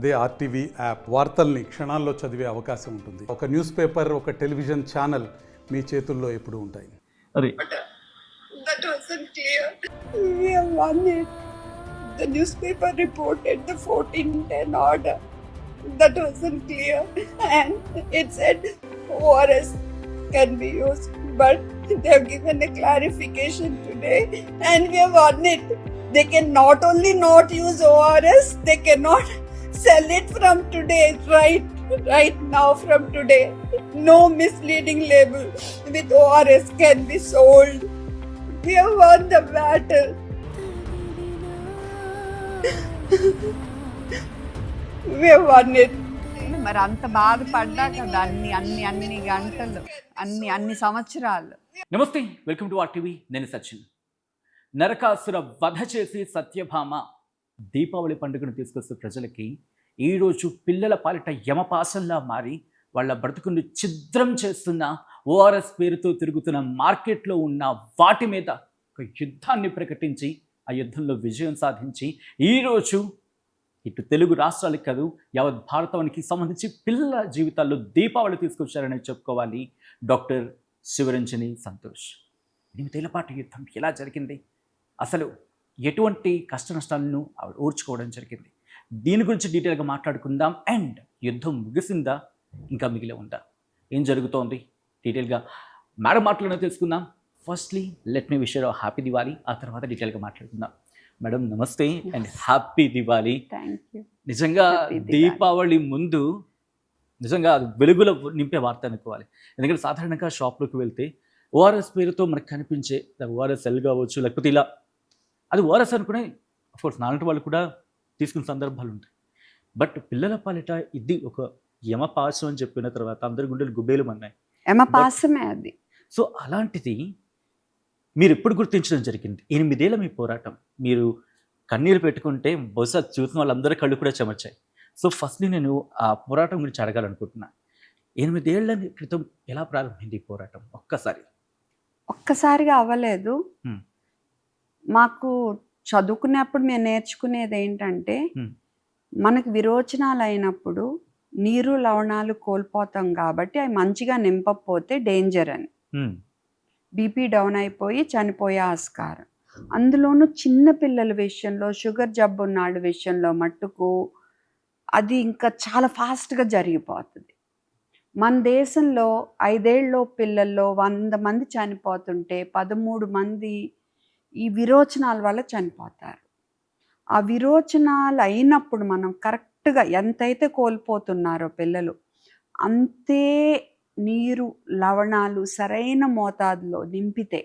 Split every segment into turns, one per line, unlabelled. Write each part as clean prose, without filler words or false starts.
అదే RTV app వార్తల్ని క్షణాల్లో చదివే అవకాశం ఉంటుంది. ఒక న్యూస్ పేపర్, ఒక టెలివిజన్ ఛానల్ మీ చేతుల్లో ఎప్పుడూ ఉంటాయి.
అరే
That wasn't clear. We have won it. The newspaper reported the 1410 order. That wasn't clear. And it said ORS can be used. But they have given a clarification today and we have won it. They can not only not use ORS, they cannot sell it from today, right now from today. No misleading label with ORS can be sold. We have won the battle. We have won it.
మరి అంత బాధపడ్డా కదా అన్ని గంటలు అన్ని సంవత్సరాలు.
నమస్తే, welcome to RTV. నేను సచిన్. నరకాసుర వధ చేసి సత్యభామ దీపావళి పండుగను తీసుకొస్తూ ప్రజలకి ఈరోజు పిల్లల పాలిట యమపాసంలా మారి వాళ్ళ బ్రతుకుని ఛిద్రం చేస్తున్న ఓఆర్ఎస్ పేరుతో తిరుగుతున్న మార్కెట్లో ఉన్న వాటి మీద ఒక యుద్ధాన్ని ప్రకటించి ఆ యుద్ధంలో విజయం సాధించి ఈరోజు ఇటు తెలుగు రాష్ట్రాలకు కాదు యావత్ భారతానికి సంబంధించి పిల్లల జీవితాల్లో దీపావళి తీసుకొచ్చారని చెప్పుకోవాలి డాక్టర్ శివరంజని సంతోష్. 8 ఏళ్ల పాటు యుద్ధం ఎలా జరిగింది, అసలు ఎటువంటి కష్ట నష్టాలను ఆవిడ ఓర్చుకోవడం జరిగింది, దీని గురించి డీటెయిల్గా మాట్లాడుకుందాం. అండ్ యుద్ధం ముగిసిందా, ఇంకా మిగిలి ఉందా, ఏం జరుగుతోంది డీటెయిల్గా మేడం మాటలను తెలుసుకుందాం. Firstly let me wish you happy Diwali, ఆ తర్వాత డీటెయిల్గా మాట్లాడుకుందాం. మేడం నమస్తే అండ్ హ్యాపీ దివాళీ. నిజంగా దీపావళి ముందు నిజంగా అది వెలుగులో నింపే వార్త అనుకోవాలి. ఎందుకంటే సాధారణంగా షాప్లోకి వెళ్తే ఓఆర్ఎస్ పేరుతో మనకు కనిపించే ఓఆర్ఎస్ ఎల్ కావచ్చు, లేకపోతే ఇలా అది ఓఆర్ఎస్ అనుకునే అఫ్కోర్స్ నాలుగు వాళ్ళు కూడా తీసుకున్న సందర్భాలు ఉంటాయి. బట్ పిల్లల పాలిట ఇది ఒక యమపాసం అని చెప్పిన తర్వాత అందరి గుండెలు గుబ్బేలు అన్నాయి.
యమపాసమే అది.
సో అలాంటిది మీరు ఎప్పుడు గుర్తించడం జరిగింది? 8 ఏళ్ళ మీ పోరాటం, మీరు కన్నీరు పెట్టుకుంటే బహుశా చూసిన వాళ్ళందరి కళ్ళు కూడా చెమర్చాయి. సో ఫస్ట్లీ నేను ఆ పోరాటం గురించి అడగాలనుకుంటున్నా. 8 ఏళ్ల క్రితం ఎలా ప్రారంభమైంది ఈ పోరాటం?
ఒక్కసారిగా అవ్వలేదు. మాకు చదువుకునేప్పుడు మేము నేర్చుకునేది ఏంటంటే, మనకు విరోచనాలు అయినప్పుడు నీరు లవణాలు కోల్పోతాం కాబట్టి అవి మంచిగా నింపకపోతే డేంజర్ అని, బీపీ డౌన్ అయిపోయి చనిపోయే ఆస్కారం. అందులోనూ చిన్న పిల్లల విషయంలో, షుగర్ జబ్బు ఉన్న వాళ్ళ విషయంలో మట్టుకు అది ఇంకా చాలా ఫాస్ట్గా జరిగిపోతుంది. మన దేశంలో 5 ఏళ్ళలో పిల్లల్లో 100 మంది చనిపోతుంటే 13 మంది ఈ విరోచనాల వల్ల చనిపోతారు. ఆ విరోచనాలు అయినప్పుడు మనం కరెక్ట్గా ఎంతైతే కోల్పోతున్నారో పిల్లలు, అంతే నీరు లవణాలు సరైన మోతాదులో నింపితే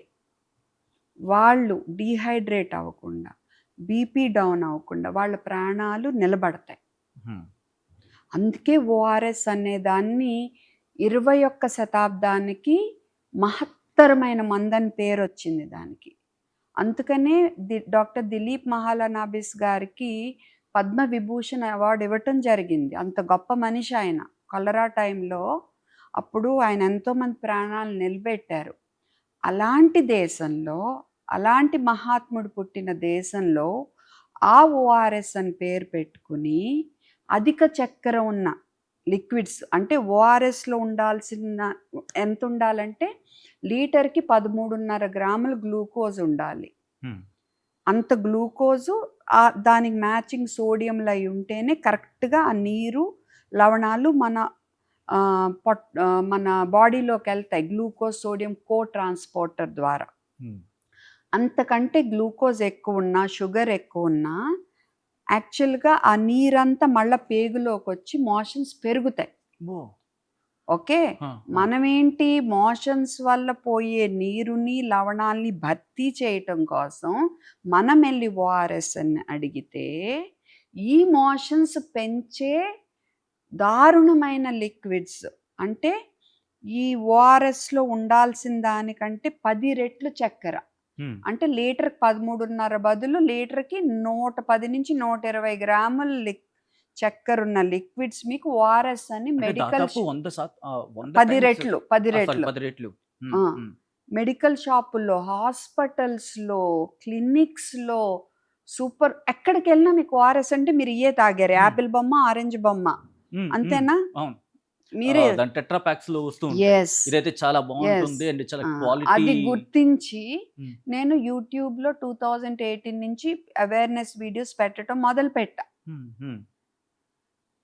వాళ్ళు డీహైడ్రేట్ అవ్వకుండా, బీపీ డౌన్ అవ్వకుండా వాళ్ళ ప్రాణాలు నిలబడతాయి. అందుకే ఓఆర్ఎస్ అనే దాన్ని 21వ శతాబ్దానికి మహత్తరమైన మందని పేరు వచ్చింది దానికి. అందుకనే డాక్టర్ దిలీప్ మహాలనాబిస్ గారికి పద్మవిభూషణ్ అవార్డు ఇవ్వటం జరిగింది. అంత గొప్ప మనిషి ఆయన. కలరా టైంలో అప్పుడు ఆయన ఎంతోమంది ప్రాణాలు నిలబెట్టారు. అలాంటి దేశంలో, అలాంటి మహాత్ముడు పుట్టిన దేశంలో ఆ ఓఆర్ఎస్ అని పేరు పెట్టుకుని అధిక చక్కెర ఉన్న లిక్విడ్స్, అంటే ఓఆర్ఎస్లో ఉండాల్సిన ఎంత ఉండాలంటే లీటర్కి 13.5 గ్రాముల గ్లూకోజ్ ఉండాలి. అంత గ్లూకోజు దానికి మ్యాచింగ్ సోడియంలు అయి ఉంటేనే కరెక్ట్గా ఆ నీరు లవణాలు మన బాడీలోకి వెళ్తాయి, గ్లూకోజ్ సోడియం కో ట్రాన్స్పోర్టర్ ద్వారా. అంతకంటే గ్లూకోజ్ ఎక్కువ ఉన్నా, షుగర్ ఎక్కువ ఉన్నా యాక్చువల్గా ఆ నీరంతా మళ్ళీ పేగులోకి వచ్చి మోషన్స్ పెరుగుతాయి. ఓకే, మనమేంటి మోషన్స్ వల్ల పోయే నీరుని లవణాలని భర్తీ చేయటం కోసం మనం వెళ్ళి ఓఆర్ఎస్ అని అడిగితే ఈ మోషన్స్ పెంచే దారుణమైన లిక్విడ్స్, అంటే ఈ ఓఆర్ఎస్లో ఉండాల్సిన దానికంటే 10 రెట్లు చక్కెర, అంటే లీటర్కి 13.5 బదులు లీటర్కి 110 నుంచి 120 గ్రాముల చక్కెర ఉన్న లిక్విడ్స్ మీకు ఓఆర్ఎస్ అని మెడికల్ 10 రెట్లు మెడికల్ షాపుల్లో, హాస్పిటల్స్లో, క్లినిక్స్లో సూపర్. ఎక్కడికి వెళ్ళినా మీకు ఓఆర్ఎస్ అంటే మీరు ఇయే తాగారు, యాపిల్ బొమ్మ, ఆరెంజ్ బొమ్మ, అంతేనా?
అవును,
మీరే
దాని టెట్రా ప్యాక్స్ లో వస్తూ ఉంటాయి.
ఎస్
ఇదైతే చాలా బాగుంటుంది అండ్ చాలా క్వాలిటీ.
అది గుర్తించి
Hmm.
నేను యూట్యూబ్లో 2018 నుంచి అవేర్నెస్ వీడియోస్ పెట్టడం మొదలుపెట్టా.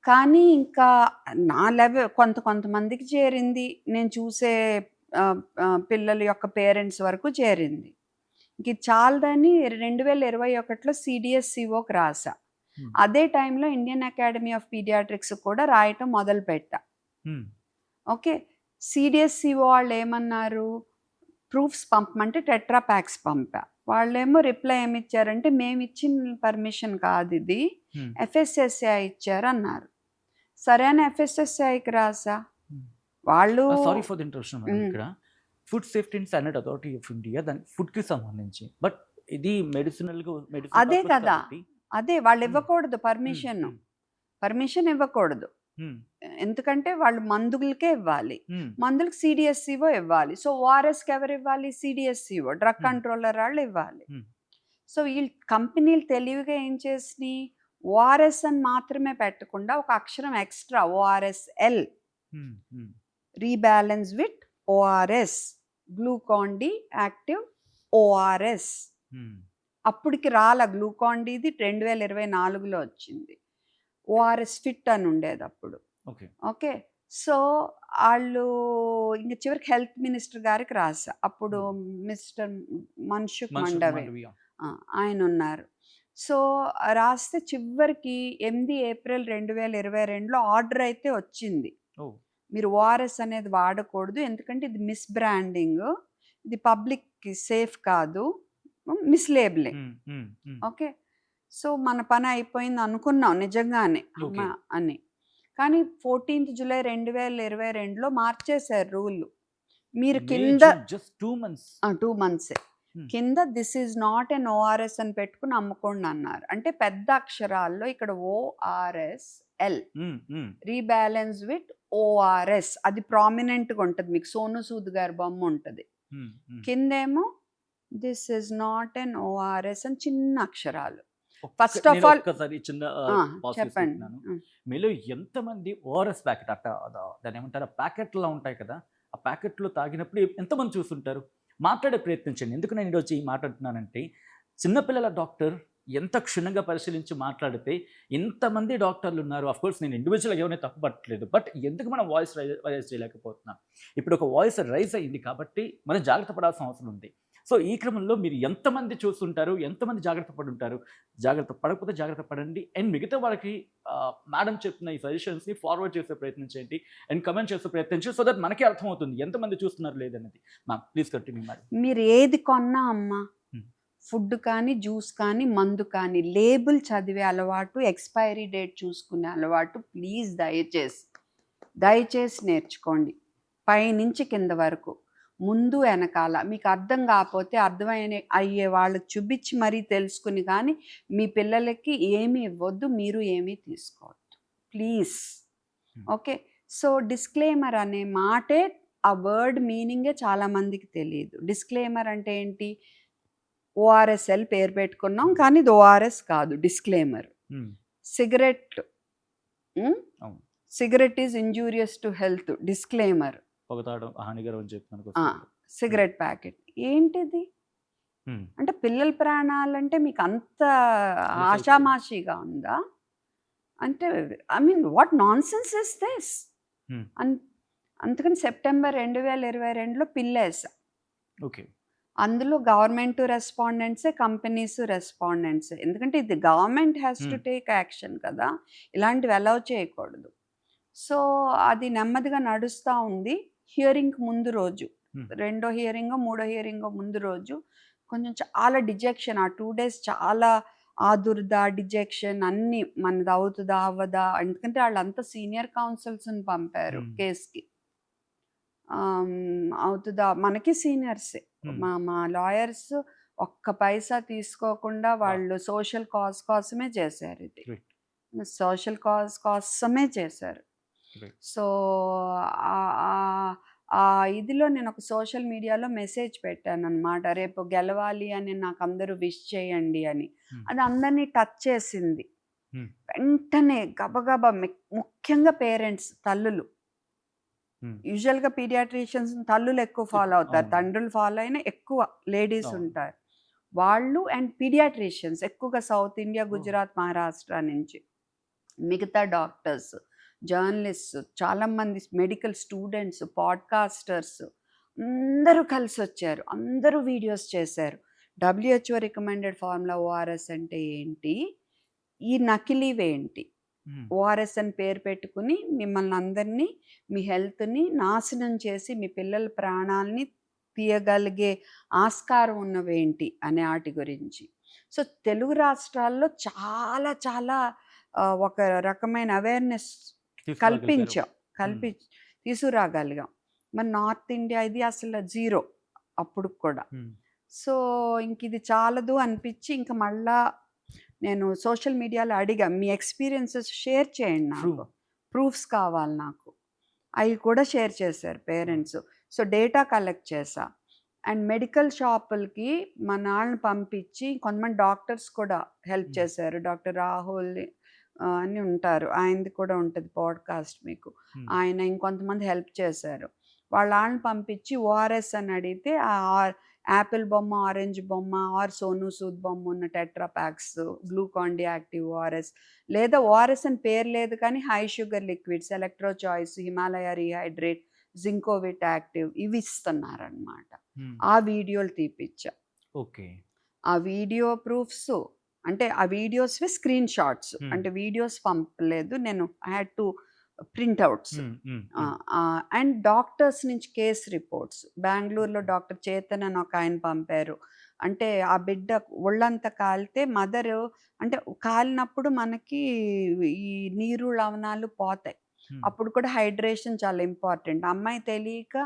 కానీ ఇంకా నా లెవెల్ కొంతమందికి చేరింది, నేను చూసే పిల్లల యొక్క పేరెంట్స్ వరకు చేరింది. ఇంక ఇది చాలదని 2021లో CDS-COకి రాసా. అదే టైంలో ఇండియన్ అకాడమీ ఆఫ్ పీడియాట్రిక్స్ కూడా రాయటం మొదలుపెట్టా. ఓకే, CDS-CO వాళ్ళు ఏమన్నారు, ప్రూఫ్స్ పంపమంటే టెట్రా ప్యాక్స్ పంపా. వాళ్ళేమో రిప్లై ఏమి ఇచ్చారంటే మేము ఇచ్చిన పర్మిషన్ కాదు ఇది, FSSAI ఇచ్చారు అన్నారు. సరే అని FSSAIకి రాసా. వాళ్ళు
sorry for the interruption madam. ఇక్కడ food safety and standard authority of India దాని ఫుడ్ కి సంబంధించి, బట్ ఇది మెడిసినల్
అదే కదా, అదే వాళ్ళు ఇవ్వకూడదు పర్మిషన్ ఇవ్వకూడదు. ఎందుకంటే వాళ్ళు మందులకే ఇవ్వాలి, మందులకు CDS-CO ఇవ్వాలి. సో ఓఆర్ఎస్కి ఎవరు ఇవ్వాలి? CDS-CO, డ్రగ్ కంట్రోలర్ వాళ్ళు ఇవ్వాలి. సో ఈ కంపెనీలు తెలివిగా ఏం చేసినాయి, ఓఆర్ఎస్ అని మాత్రమే పెట్టకుండా ఒక అక్షరం extra, ORSL, rebalance with ORS, Glucon D active ORS. అప్పటికి రాల గ్లూకాన్ డిది 2024లో వచ్చింది. ORS ఫిట్ అని ఉండేది అప్పుడు. ఓకే, సో వాళ్ళు ఇంక చివరికి హెల్త్ మినిస్టర్ గారికి రాసా. అప్పుడు మిస్టర్ మన్సుఖ్ మండవి ఆయన ఉన్నారు. సో రాస్తే చివరికి 8 ఏప్రిల్ 2022లో ఆర్డర్ అయితే వచ్చింది, మీరు ORS అనేది వాడకూడదు, ఎందుకంటే ఇది మిస్బ్రాండింగ్, ఇది పబ్లిక్కి సేఫ్ కాదు, మిస్లేబులింగ్. ఓకే, సో మన పని అయిపోయింది అనుకున్నాం నిజంగానే అమ్మా అని. కానీ 14th జూలై 2022లో మార్చేశారు రూల్. మీరు కింద
జస్ట్ 2
months కింద this is not an ORS అని పెట్టుకుని అమ్ముకోండి అన్నారు. అంటే పెద్ద అక్షరాల్లో ఇక్కడ ORSL, రీబ్యాలెన్స్ విత్ ORS, అది ప్రామినెంట్గా ఉంటుంది, మీకు సోను సూద్ గారి బొమ్మ ఉంటుంది. కిందేమో this is not an ORS అని చిన్న అక్షరాలు. ఫస్ట్ ఆఫ్ ఆల్ చెప్పండి,
మీలో ఎంతమంది ఓఆర్ఎస్ ప్యాకెట్ అట్ట దాని ఏమంటారు ప్యాకెట్లో ఉంటాయి కదా, ఆ ప్యాకెట్లో తాగినప్పుడు ఎంతమంది చూస్తుంటారు? మాట్లాడే ప్రయత్నించండి. ఎందుకు నేను ఈరోజు మాట్లాడుతున్నానంటే, చిన్నపిల్లల డాక్టర్ ఎంత క్షుణ్ణంగా పరిశీలించి మాట్లాడితే ఇంతమంది డాక్టర్లు ఉన్నారు. అఫ్కోర్స్ నేను ఇండివిజువల్గా ఎవరైనా తప్పు పట్టలేదు, బట్ ఎందుకు మనం వాయిస్ రైజ్ చేయలేకపోతున్నాం? ఇప్పుడు ఒక వాయిస్ రైజ్ అయ్యింది కాబట్టి మనం జాగ్రత్త పడాల్సిన అవసరం ఉంది. సో ఈ క్రమంలో మీరు ఎంతమంది చూస్తుంటారు, ఎంతమంది జాగ్రత్త పడి ఉంటారు? జాగ్రత్త పడకపోతే జాగ్రత్త పడండి. అండ్ మిగతా వాళ్ళకి మేడం చెప్తున్న ఈ సజెషన్స్ని ఫార్వర్డ్ చేసే ప్రయత్నం చేయండి అండ్ కమెంట్ చేసే ప్రయత్నించండి, సో దట్ మనకే అర్థమవుతుంది ఎంతమంది చూస్తున్నారు లేదనేది. Ma'am please continue madam.
మీరు ఏది కొన్నా అమ్మా, ఫుడ్ కానీ జ్యూస్ కానీ మందు కానీ లేబుల్ చదివే అలవాటు, ఎక్స్పైరీ డేట్ చూసుకునే అలవాటు ప్లీజ్ దయచేసి నేర్చుకోండి. పైనుంచి కింద వరకు, ముందు వెనకాల. మీకు అర్థం కాకపోతే అయ్యే వాళ్ళకి చూపించి మరీ తెలుసుకుని కానీ మీ పిల్లలకి ఏమీ ఇవ్వద్దు, మీరు ఏమీ తీసుకోవద్దు ప్లీజ్. ఓకే, సో డిస్క్లైమర్ అనే మాటే, ఆ వర్డ్ మీనింగే చాలామందికి తెలియదు. డిస్క్లైమర్ అంటే ఏంటి? ORSL పేరు పెట్టుకున్నాం కానీ ఇది ORS కాదు, disclaimer. Cigarette is injurious to health, disclaimer. Cigarette packet ఏంటిది అంటే పిల్లల ప్రాణాలంటే మీకు అంత ఆషామాషిగా ఉందా? అంటే I mean what non sense is this? అందుకని సెప్టెంబర్ 2022లో పిల్లేసా.
ఓకే,
అందులో గవర్నమెంట్ రెస్పాండెంట్సే, కంపెనీస్ రెస్పాండెంట్సే. ఎందుకంటే ఇది government has to take action కదా, ఇలాంటివి అలౌ చేయకూడదు. సో అది నెమ్మదిగా నడుస్తూ ఉంది. హియరింగ్ ముందు రోజు, 2వ హియరింగో 3వ హియరింగో ముందు రోజు కొంచెం చాలా డిజెక్షన్, ఆ 2 days చాలా ఆదుర్ద, డిజెక్షన్ అన్నీ, మనది అవుతుందా అవ్వదా, ఎందుకంటే వాళ్ళంతా సీనియర్ కౌన్సిల్స్ని పంపారు కేసుకి. అవుతుందా, మనకి సీనియర్సే, మా లాయర్స్ ఒక్క పైసా తీసుకోకుండా వాళ్ళు సోషల్ కాజ్ కోసమే చేశారు, ఇది సోషల్ కాజ్ కోసమే చేశారు. సో ఇదిలో నేను ఒక సోషల్ మీడియాలో మెసేజ్ పెట్టాను అనమాట, రేపు గెలవాలి అని నాకు అందరూ విష్ చేయండి అని. అది అందరినీ టచ్ చేసింది. వెంటనే గబగబా ముఖ్యంగా పేరెంట్స్, తల్లులు, యూజువల్గా పీడియాట్రిషియన్స్ తల్లులు ఎక్కువ ఫాలో అవుతారు, తండ్రులు ఫాలో అయినా ఎక్కువ లేడీస్ ఉంటారు వాళ్ళు. అండ్ పీడియాట్రిషియన్స్ ఎక్కువగా సౌత్ ఇండియా, గుజరాత్, మహారాష్ట్ర నుంచి. మిగతా డాక్టర్స్, జర్నలిస్ట్, చాలామంది మెడికల్ స్టూడెంట్స్, పాడ్కాస్టర్స్ అందరూ కలిసి వచ్చారు. అందరూ వీడియోస్ చేశారు. WHO రికమెండెడ్ ఫార్ములా ఓఆర్ఎస్ అంటే ఏంటి, ఈ నకిలీవేంటి, ఓఆర్ఎస్ అని పేరు పెట్టుకుని మిమ్మల్ని అందరినీ, మీ హెల్త్ని నాశనం చేసి మీ పిల్లల ప్రాణాలని తీయగలిగే ఆస్కారం ఉన్నవేంటి అనే వాటి గురించి. సో తెలుగు రాష్ట్రాల్లో చాలా చాలా ఒక రకమైన అవేర్నెస్ తీసుకురాగలిగాం. మరి నార్త్ ఇండియా ఇది అసలు జీరో అప్పుడు కూడా. సో ఇంక ఇది చాలదు అనిపించి ఇంక మళ్ళా నేను సోషల్ మీడియాలో అడిగా, మీ ఎక్స్పీరియన్సెస్ షేర్ చేయండి, నాకు ప్రూఫ్స్ కావాలి నాకు. అవి కూడా షేర్ చేశారు పేరెంట్స్. సో డేటా కలెక్ట్ చేసా. అండ్ మెడికల్ షాపులకి మా నాన్నని పంపించి కొంతమంది డాక్టర్స్ కూడా హెల్ప్ చేశారు. డాక్టర్ రాహుల్ అని ఉంటారు, ఆయనది కూడా ఉంటుంది పాడ్కాస్ట్ మీకు. ఆయన ఇంకొంతమంది హెల్ప్ చేశారు. వాళ్ళ వాళ్ళని పంపించి ఓఆర్ఎస్ అని అడిగితే యాపిల్ బొమ్మ, ఆరెంజ్ బొమ్మ, ఆర్ సోను సూద్ బొమ్మ ఉన్న tetra packs, Glucon-D active ORS, లేదా ఓఆర్ఎస్ అని పేరు లేదు కానీ high sugar liquids, electro choice, Himalaya rehydrate, Zincovit active ఇవి ఇస్తున్నారనమాట. ఆ వీడియోలు తీపిచ్చా.
ఓకే.
ఆ వీడియో ప్రూఫ్స్ అంటే ఆ వీడియోస్వి స్క్రీన్ షాట్స్, అంటే వీడియోస్ పంపలేదు నేను, I had to printouts. And doctors నుంచి కేస్ రిపోర్ట్స్. బెంగళూరులో డాక్టర్ చేతన్ అని ఒక ఆయన పంపారు. అంటే ఆ బిడ్డ ఒళ్ళంతా కాలితే మదరు, అంటే కాలినప్పుడు మనకి ఈ నీరు లవణాలు పోతాయి, అప్పుడు కూడా హైడ్రేషన్ చాలా ఇంపార్టెంట్. అమ్మాయి తెలియక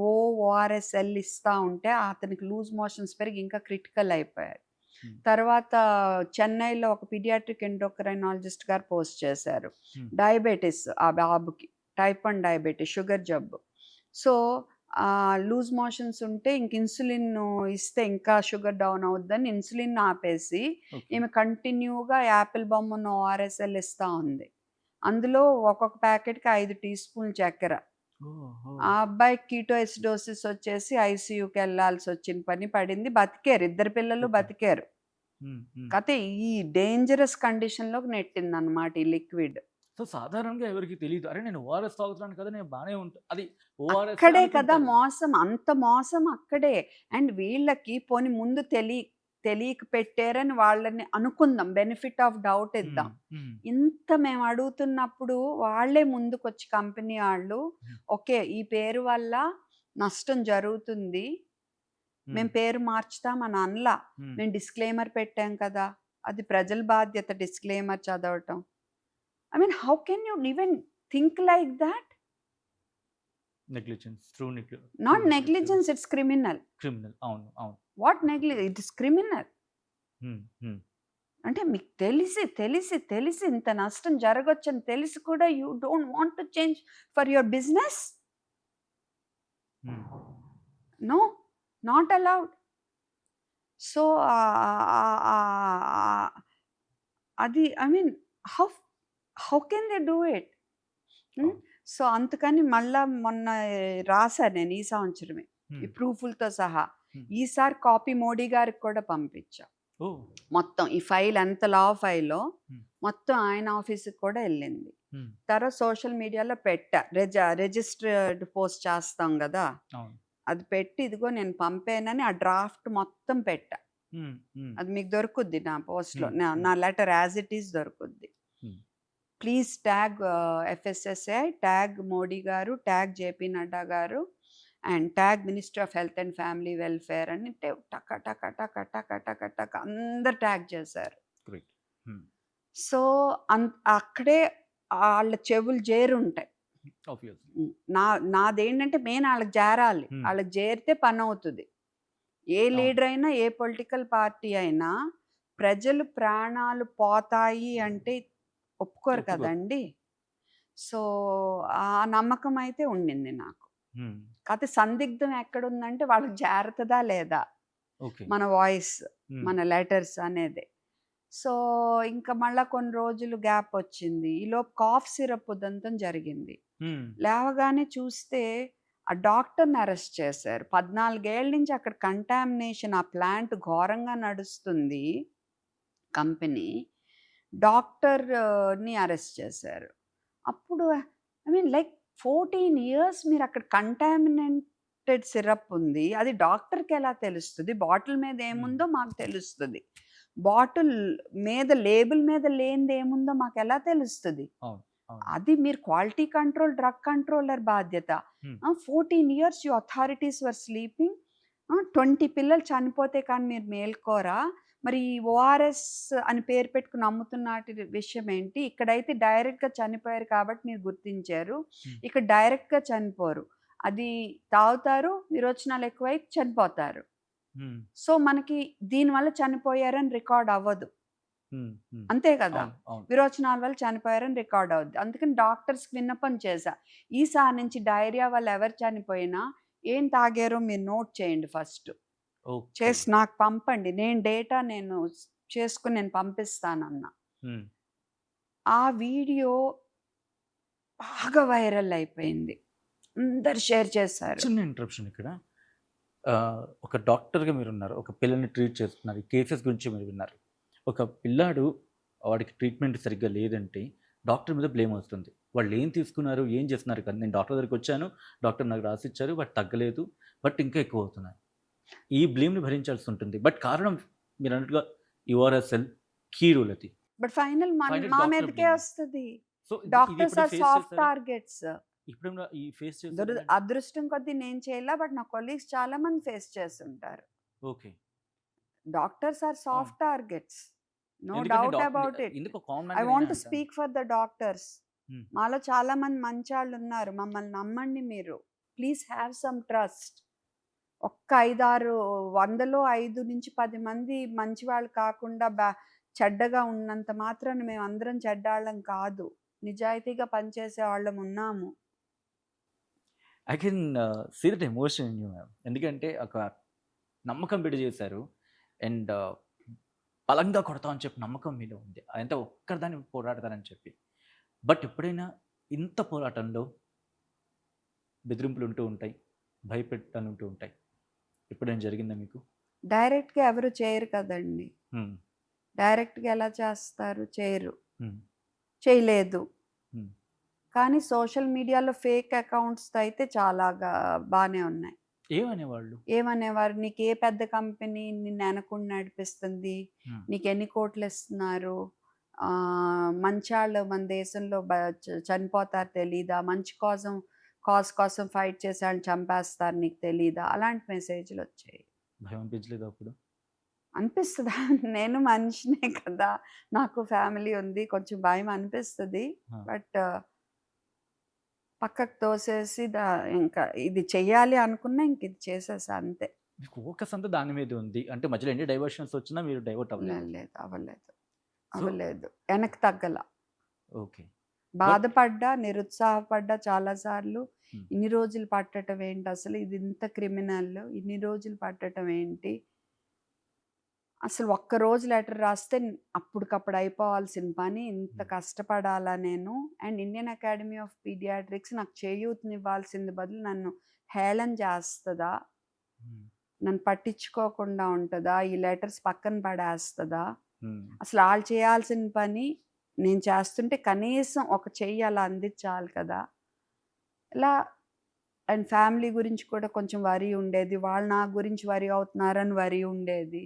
ఓఆర్ఎస్ఎల్ ఇస్తూ ఉంటే అతనికి లూజ్ మోషన్స్ పెరిగి ఇంకా క్రిటికల్ అయిపోయారు. తర్వాత చెన్నైలో ఒక పీడియాట్రిక్ ఎండోక్రైనాలజిస్ట్ గారు పోస్ట్ చేశారు, డయాబెటీస్ ఆ బాబుకి, టైప్ 1 డయాబెటీస్, షుగర్ జబ్బు. సో లూజ్ మోషన్స్ ఉంటే ఇంక ఇన్సులిన్ ఇస్తే ఇంకా షుగర్ డౌన్ అవుద్దని ఇన్సులిన్ ఆపేసి ఈమె కంటిన్యూగా యాపిల్ బొమ్మ ఉన్న ఓఆర్ఎస్ఎల్ ఇస్తూ ఉంది. అందులో ఒక్కొక్క ప్యాకెట్కి 5 టీ స్పూన్లు చక్కెర. ఆ అబ్బాయికి కీటోఎసిడోసిస్ వచ్చేసి ఐసీయూకి వెళ్ళాల్సి వచ్చిన పని పడింది. బతికారు, 2 పిల్లలు బతికారు. కాకపోతే ఈ డేంజరస్ కండిషన్లోకి నెట్టింది అనమాట ఈ లిక్విడ్.
సో సాధారణంగా ఎవరికి తెలియదు, అరే నేను ఓఆర్ఎస్ తాగుతున్నాను కదా, నేను బాగానే ఉంటాను, అది
అక్కడే కదా మోసం, అంత మోసం అక్కడే. అండ్ వీళ్ళకి పోని ముందు తెలియక పెట్టారని వాళ్ళని అనుకుందాం, బెనిఫిట్ ఆఫ్ డౌట్ ఇద్దాం. ఇంత మేము అడుగుతున్నప్పుడు వాళ్ళే ముందుకొచ్చి కంపెనీ వాళ్ళు, ఓకే ఈ పేరు వల్ల నష్టం జరుగుతుంది, మేము పేరు మార్చుతామని అనలా. మేము డిస్క్లైమర్ పెట్టాం కదా, అది ప్రజల బాధ్యత డిస్క్లైమర్ చదవటం. I mean how can you even think like that?
Negligence, true negligence.
Not negligence, it's criminal.
అవును అవును.
What negligence? It is criminal. అంటే మీకు తెలిసి ఇంత నష్టం జరగొచ్చని తెలిసి కూడా you don't want to change for your business? No, not allowed. So అది I mean how can they do it? So అందుకని మళ్ళా మొన్న రాశాను నేను ఈ సంవత్సరమే ఈ ప్రూఫ్లతో సహా. ఈసారి కాపీ మోడీ గారికి కూడా పంపించా. మొత్తం ఈ ఫైల్ ఎంత లా ఫైల్లో మొత్తం ఆయన ఆఫీస్కి కూడా వెళ్ళింది. తర్వాత సోషల్ మీడియాలో పెట్టా, రిజిస్టర్డ్ పోస్ట్ చేస్తాం కదా, అది పెట్టి ఇదిగో నేను పంపానని ఆ డ్రాఫ్ట్ మొత్తం పెట్టా. అది మీకు దొరుకుద్ది నా పోస్ట్లో, నా లెటర్ యాజ్ ఇట్ ఈస్ దొరుకుద్ది. Please tag FSSAI, tag Modi గారు, ట్యాగ్ JP నడ్డా గారు, and tag ministry of health and family welfare అని టక టక టక టక టక టక అందరు ట్యాగ్ చేశారు. సో అక్కడే వాళ్ళ చెవులు చేరుంటాయి. నాదేంటంటే మెయిన్ వాళ్ళకి చేరాలి, వాళ్ళకి చేరితే పని అవుతుంది. ఏ లీడర్ అయినా, ఏ పొలిటికల్ పార్టీ అయినా ప్రజలు ప్రాణాలు పోతాయి అంటే ఒప్పుకోరు కదండి. సో ఆ నమ్మకం అయితే ఉండింది నాకు. కాకపోతే సందిగ్ధం ఎక్కడుందంటే వాళ్ళకి జాగ్రత్తదా లేదా
ఓకే.
మన వాయిస్, మన లెటర్స్ అనేది. సో ఇంకా మళ్ళా కొన్ని రోజులు గ్యాప్ వచ్చింది. ఈలోపు కాఫ్ సిరప్ ఉదంతం జరిగింది. లేవగానే చూస్తే ఆ డాక్టర్ని అరెస్ట్ చేశారు. 14 ఏళ్ల నుంచి అక్కడ కంటామినేషన్, ఆ ప్లాంట్ ఘోరంగా నడుస్తుంది కంపెనీ. డాక్టర్ని అరెస్ట్ చేశారు. అప్పుడు ఐ మీన్ లైక్ 14 ఇయర్స్ మీరు అక్కడ కంటామినేటెడ్ సిరప్ ఉంది. అది డాక్టర్కి ఎలా తెలుస్తుంది? బాటిల్ మీద ఏముందో మాకు తెలుస్తుంది. బాటిల్ మీద లేబుల్ మీద లేనిది ఏముందో మాకు ఎలా తెలుస్తుంది? అది మీరు క్వాలిటీ కంట్రోల్, డ్రగ్ కంట్రోలర్ బాధ్యత. 14 years you authorities were sleeping. 20 పిల్లలు చనిపోతే కానీ మీరు మేల్కోరా? మరి ఓఆర్ఎస్ అని పేరు పెట్టుకుని అమ్ముతున్నటి విషయం ఏంటి? ఇక్కడైతే డైరెక్ట్గా చనిపోయారు కాబట్టి మీరు గుర్తించారు. ఇక్కడ డైరెక్ట్గా చనిపోరు. అది తాగుతారు, విరోచనాలు ఎక్కువై చనిపోతారు. సో మనకి దీనివల్ల చనిపోయారని రికార్డ్ అవ్వదు, అంతే కదా? విరోచనాల వల్ల చనిపోయారని రికార్డ్ అవుద్ది. అందుకని డాక్టర్స్కి విన్నపం చేశా, ఈసారి నుంచి డైరియా వల్ల ఎవరు చనిపోయినా ఏం తాగారో మీరు నోట్ చేయండి ఫస్ట్, చేసి నాకు పంపండి, నేను డేటా చేసుకుని నేను పంపిస్తానన్నా. ఆ వీడియో బాగా వైరల్ అయిపోయింది, అందరు షేర్ చేశారు.
చిన్న ఇంటరప్షన్ ఇక్కడ. ఒక డాక్టర్గా మీరు ఉన్నారు, ఒక పిల్లల్ని ట్రీట్ చేస్తున్నారు, ఈ కేసెస్ గురించి మీరు విన్నారు. ఒక పిల్లాడు వాడికి ట్రీట్మెంట్ సరిగ్గా లేదంటే డాక్టర్ మీద బ్లేమ్ వస్తుంది. వాళ్ళు ఏం తీసుకున్నారు, ఏం చేస్తున్నారు కదా. నేను డాక్టర్ దగ్గరికి వచ్చాను, డాక్టర్ నాకు రాసిచ్చారు, బట్ తగ్గలేదు, బట్ ఇంకా ఎక్కువ అవుతున్నాయి. ఈ బ్లేమ్ని భరించాల్సి ఉంటుంది. బట్ కారణం మీరు అన్నట్టుగా యుఆర్ఎస్ఎల్ కీ రూల్ అది.
బట్ ఫైనల్ మా మీదకే
blame.
వస్తుంది.
So
doctors are soft targets.
ఇప్పుడు ఈ ఫేస్
అదృష్టం కొద్దీ నేను చేయలే, బట్ నా కొలీగ్స్ చాలా మంది ఫేస్ చేస్తుంటారు.
Okay.
Doctors are soft targets, no doubt about it. I want to speak for the doctors. మాలో చాలా మంది మంచి వాళ్ళు ఉన్నారు, మమ్మల్ని నమ్మండి మీరు. Please have some trust. ఒక్క 5-6 100లో 5 నుంచి 10 మంది మంచి వాళ్ళు కాకుండా చెడ్డగా ఉన్నంత మాత్రాన మేము అందరం చెడ్డాళ్ళం కాదు. నిజాయితీగా పనిచేసే వాళ్ళం ఉన్నాము.
I can see that emotion in you ma'am. ఎందుకంటే ఒక నమ్మకం పెట్టి చేశారు, అండ్ బలంగా కొడతామని చెప్పి నమ్మకం మీలో ఉంది. అదంతా ఒక్కరిదాన్ని పోరాడతారని చెప్పి. బట్ ఎప్పుడైనా ఇంత పోరాటంలో బెదిరింపులు ఉంటూ ఉంటాయి, భయపెట్టాలు ఉంటూ ఉంటాయి. ఎప్పుడైనా జరిగిందా మీకు?
డైరెక్ట్గా ఎవరు చేయరు కదండి. డైరెక్ట్గా ఎలా చేస్తారు? చేయరు, చేయలేదు. కానీ సోషల్ మీడియాలో ఫేక్ అకౌంట్స్ అయితే చాలా బాగానే ఉన్నాయి. ఏమనేవారు? నీకు ఏ పెద్ద కంపెనీ నిన్ను వెనకుండా నడిపిస్తుంది, నీకు ఎన్ని కోట్లు ఇస్తున్నారు, మంచి వాళ్ళు మన దేశంలో చనిపోతారు తెలీదా, మంచి కాజ్ కోసం ఫైట్ చేసే వాళ్ళని చంపేస్తారు నీకు తెలీదా, అలాంటి మెసేజ్లు వచ్చాయి.
భయం అనిపించలేదు అప్పుడు?
అనిపిస్తుందా? నేను మనిషినే కదా, నాకు ఫ్యామిలీ ఉంది, కొంచెం భయం అనిపిస్తుంది. బట్ పక్కకు తోసేసి ఇంకా ఇది చెయ్యాలి అనుకున్నా ఇంక ఇది చేసేసా అంతే.
ఫోకస్ అంతా దాని మీద ఉంది అంటే మధ్యలో ఎన్ని డైవర్షన్స్ వచ్చినా మీరు డైవర్ట్
అవ్వలేదు, వెనక్కి తగ్గల.
ఓకే.
బాధపడ్డా, నిరుత్సాహపడ్డా చాలాసార్లు. ఇన్ని రోజులు పట్టడం ఏంటి అసలు, ఇది ఇంత క్రిమినల్, ఇన్ని రోజులు పట్టడం ఏంటి అసలు, ఒక్కరోజు లెటర్ రాస్తే అప్పటికప్పుడు అయిపోవాల్సిన పని ఇంత కష్టపడాలా నేను. And Indian Academy of Pediatrics నాకు చేయూతనివ్వాల్సింది బదులు నన్ను హేళన చేస్తుందా, నన్ను పట్టించుకోకుండా ఉంటుందా, ఈ లెటర్స్ పక్కన పడేస్తుందా, అసలు వాళ్ళు చేయాల్సిన పని నేను చేస్తుంటే కనీసం ఒక చెయ్యి అలా అందించాలి కదా. ఇలా అండ్ ఫ్యామిలీ గురించి కూడా కొంచెం వరి ఉండేది, వాళ్ళు నా గురించి వరి అవుతున్నారని వరి ఉండేది.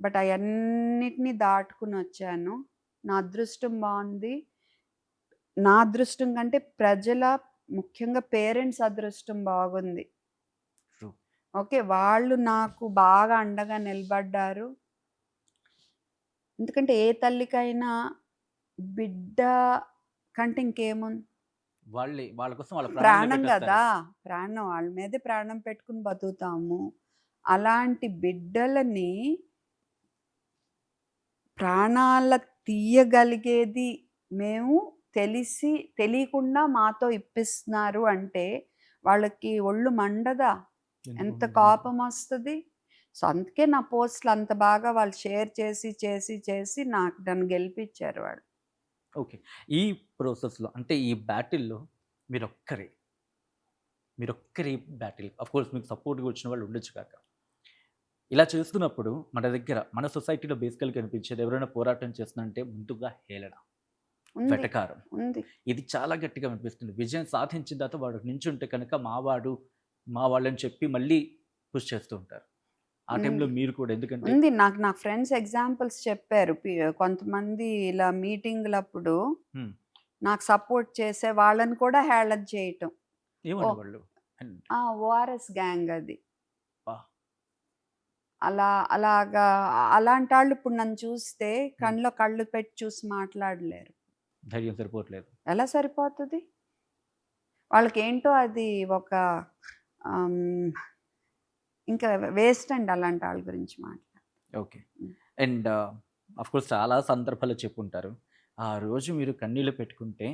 బట్ అవన్నిటినీ దాటుకుని వచ్చాను. నా అదృష్టం బాగుంది. నా అదృష్టం కంటే ప్రజల, ముఖ్యంగా పేరెంట్స్ అదృష్టం బాగుంది. ఓకే, వాళ్ళు నాకు బాగా అండగా నిలబడ్డారు. ఎందుకంటే ఏ తల్లికైనా బిడ్డ కంటే ఇంకేముంది,
వాళ్ళ కోసం వాళ్ళ
ప్రాణం కదా, ప్రాణం, వాళ్ళ మీదే ప్రాణం పెట్టుకుని బతుకుతాము. అలాంటి బిడ్డలని ప్రాణాల తీయగలిగేది మేము తెలియకుండా మాతో ఇప్పిస్తున్నారు అంటే వాళ్ళకి ఒళ్ళు మండదా, ఎంత కోపం వస్తుంది. సో అందుకే నా పోస్టులు అంత బాగా వాళ్ళు షేర్ చేసి చేసి చేసి నన్ను గెలిపించారు వాళ్ళు.
ఓకే. ఈ ప్రాసెస్‌లో అంటే ఈ బ్యాటిల్‌లో మీరొక్కరే బ్యాటిల్ కోర్స్ మీకు సపోర్ట్‌గా వచ్చిన వాళ్ళు ఉండొచ్చు కాక. ఇలా చేస్తున్నప్పుడు మన దగ్గర మన సొసైటీలో బేసికల్‌గా కనిపించేది ఎవరైనా పోరాటం చేస్తుందంటే ముందుగా హేళన,
ఉంది
వెటకారం.
ఉంది
ఇది చాలా గట్టిగా అనిపిస్తుంది. విజయం సాధించిన తర్వాత వాడు నించుంటే కనుక మా వాళ్ళని చెప్పి మళ్ళీ పుష్ చేస్తూ ఉంటారు. ఆ టైంలో మీరు కూడా ఎందుకంటే
ఉంది. నా ఫ్రెండ్స్ ఎగ్జాంపుల్స్ చెప్పారు. కొంతమంది ఇలా మీటింగ్‌లప్పుడు
హ్మ్.
నాకు సపోర్ట్ చేసే వాళ్ళని కూడా హేళన చేయటం.
ఏమనేవాళ్ళు? అండ్
ఓఆర్ఎస్ గ్యాంగ్ అది.
అబ్బా!
అలాగా అలాంటాళ్ళు ఇప్పుడు నన్ను చూస్తే కళ్ళలో కళ్ళు పెట్టి చూసి మాట్లాడలేరు.
ధైర్యం సరిపోవట్లేదు.
ఎలా సరిపోతది? వాళ్ళకేంటో అది ఒక ఆహ్, ఇంకా వేస్ట్ అండి అలాంటి ఆళ్ళ గురించి మాట్లాడితే.
ఓకే.
హ్మ్.
అండ్ కోర్స్ చాలా సందర్భాల్లో చెప్పుంటారు. ఆ రోజు మీరు కన్నీళ్లు పెట్టుకుంటే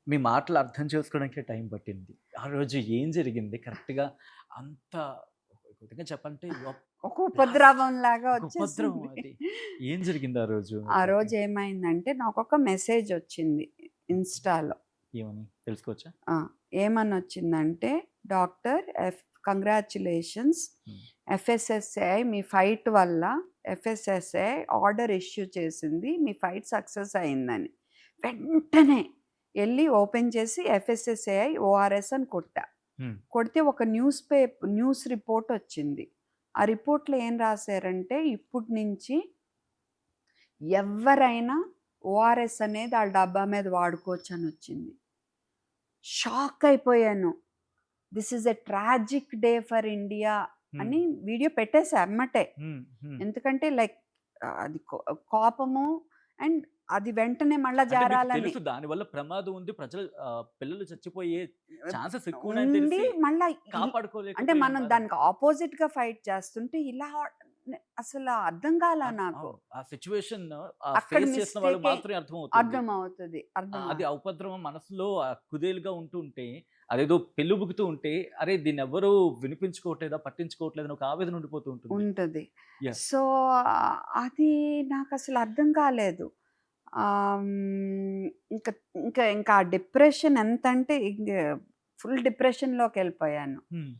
మీ మాటలు అర్థం చేసుకోవడానికే టైం పట్టింది. ఆ రోజు ఏం జరిగింది కరెక్ట్‌గా అంత ఒక విధంగా చెప్పాలంటే
ఒక ఉపద్రవంలాగా
ఒక ఉపద్రవం
వచ్చేసింది.
అది. ఏం జరిగింది ఆ రోజు?
ఆ రోజు ఏమైందంటే నాకొక మెసేజ్ వచ్చింది ఇన్‌స్టాలో.
ఏమని తెలుసుకోవచ్చా?
ఆ! ఏమనొచ్చిందంటే, డాక్టర్ కంగ్రాచ్యులేషన్స్
హ్మ్.
ఎఫ్ఎస్ఎస్ఏఐ మీ ఫైట్ వల్ల ఎఫ్ఎస్ఎస్ఏఐ ఆర్డర్ ఇష్యూ చేసింది. మీ ఫైట్ సక్సెస్ అయిందని. వెంటనే ఎళ్లి ఓపెన్ చేసి ఎఫ్ఎస్ఎస్ఏఐ ఓఆర్ఎస్ అని కొట్టా.
హ్మ్.
కొడితే ఒక న్యూస్ రిపోర్ట్ వచ్చింది. ఆ రిపోర్ట్‌లో ఏం రాసారంటే, ఇప్పటి నుంచి ఎవ్వరైనా ఓఆర్ఎస్ అనేది ఆళ్ళ డబ్బా మీద వాడుకోవచ్చని వచ్చింది. షాక్ అయిపోయాను. This is a tragic day for India
హ్మ్.
అని వీడియో పెట్టేసా ఎమ్మటే.
హ్మ్. హ్మ్.
ఎందుకంటే లైక్ అది కోపము అండ్ అది వెంటనే మళ్ళా
అంటే మీకు
జారాలని
తెలుసు దానివల్ల ప్రమాదం ఉంది. పిల్లలు చచ్చిపోయే ఛాన్సెస్ ఎక్కువున్నాయని
ఉండి
తెలిసి
మళ్ళా అంటే
కాపాడుకోలేకపోయాం
మనం
కదా!
దానికి ఆపోజిట్‌గా ఫైట్ చేస్తుంటే ఇలా అసలు అర్థం కాలా నాకు.
అవును. ఆ సిట్యుయేషన్
అక్కడ
ఫేస్ చేసిన వాళ్ళు
మిస్టేకే
మాత్రమే అర్థమవుతుంది.
అర్థమవుతది.
అది ఆ ఉపద్రవం మనసులో కుదేలుగా ఉంటూ ఉంటే, అదేదో పెల్లుబుకుతూ ఉంటే, అరే దీన్నెవ్వరు వినిపించుకోవట్లేదా, పట్టించుకోవట్లేదని ఒక ఆవేదన ఉండిపోతూ ఉంటుంది.
ఉంటది.
యాహ్!
సో, అది నాకసలు అర్థం కాలేదు. ఆహ్, హ్మ్, ఇంక ఇంకా ఇంకా ఆ డిప్రెషన్ ఎంతంటే ఫుల్ డిప్రెషన్‌లోకెళ్ళిపోయాను.
హ్మ్.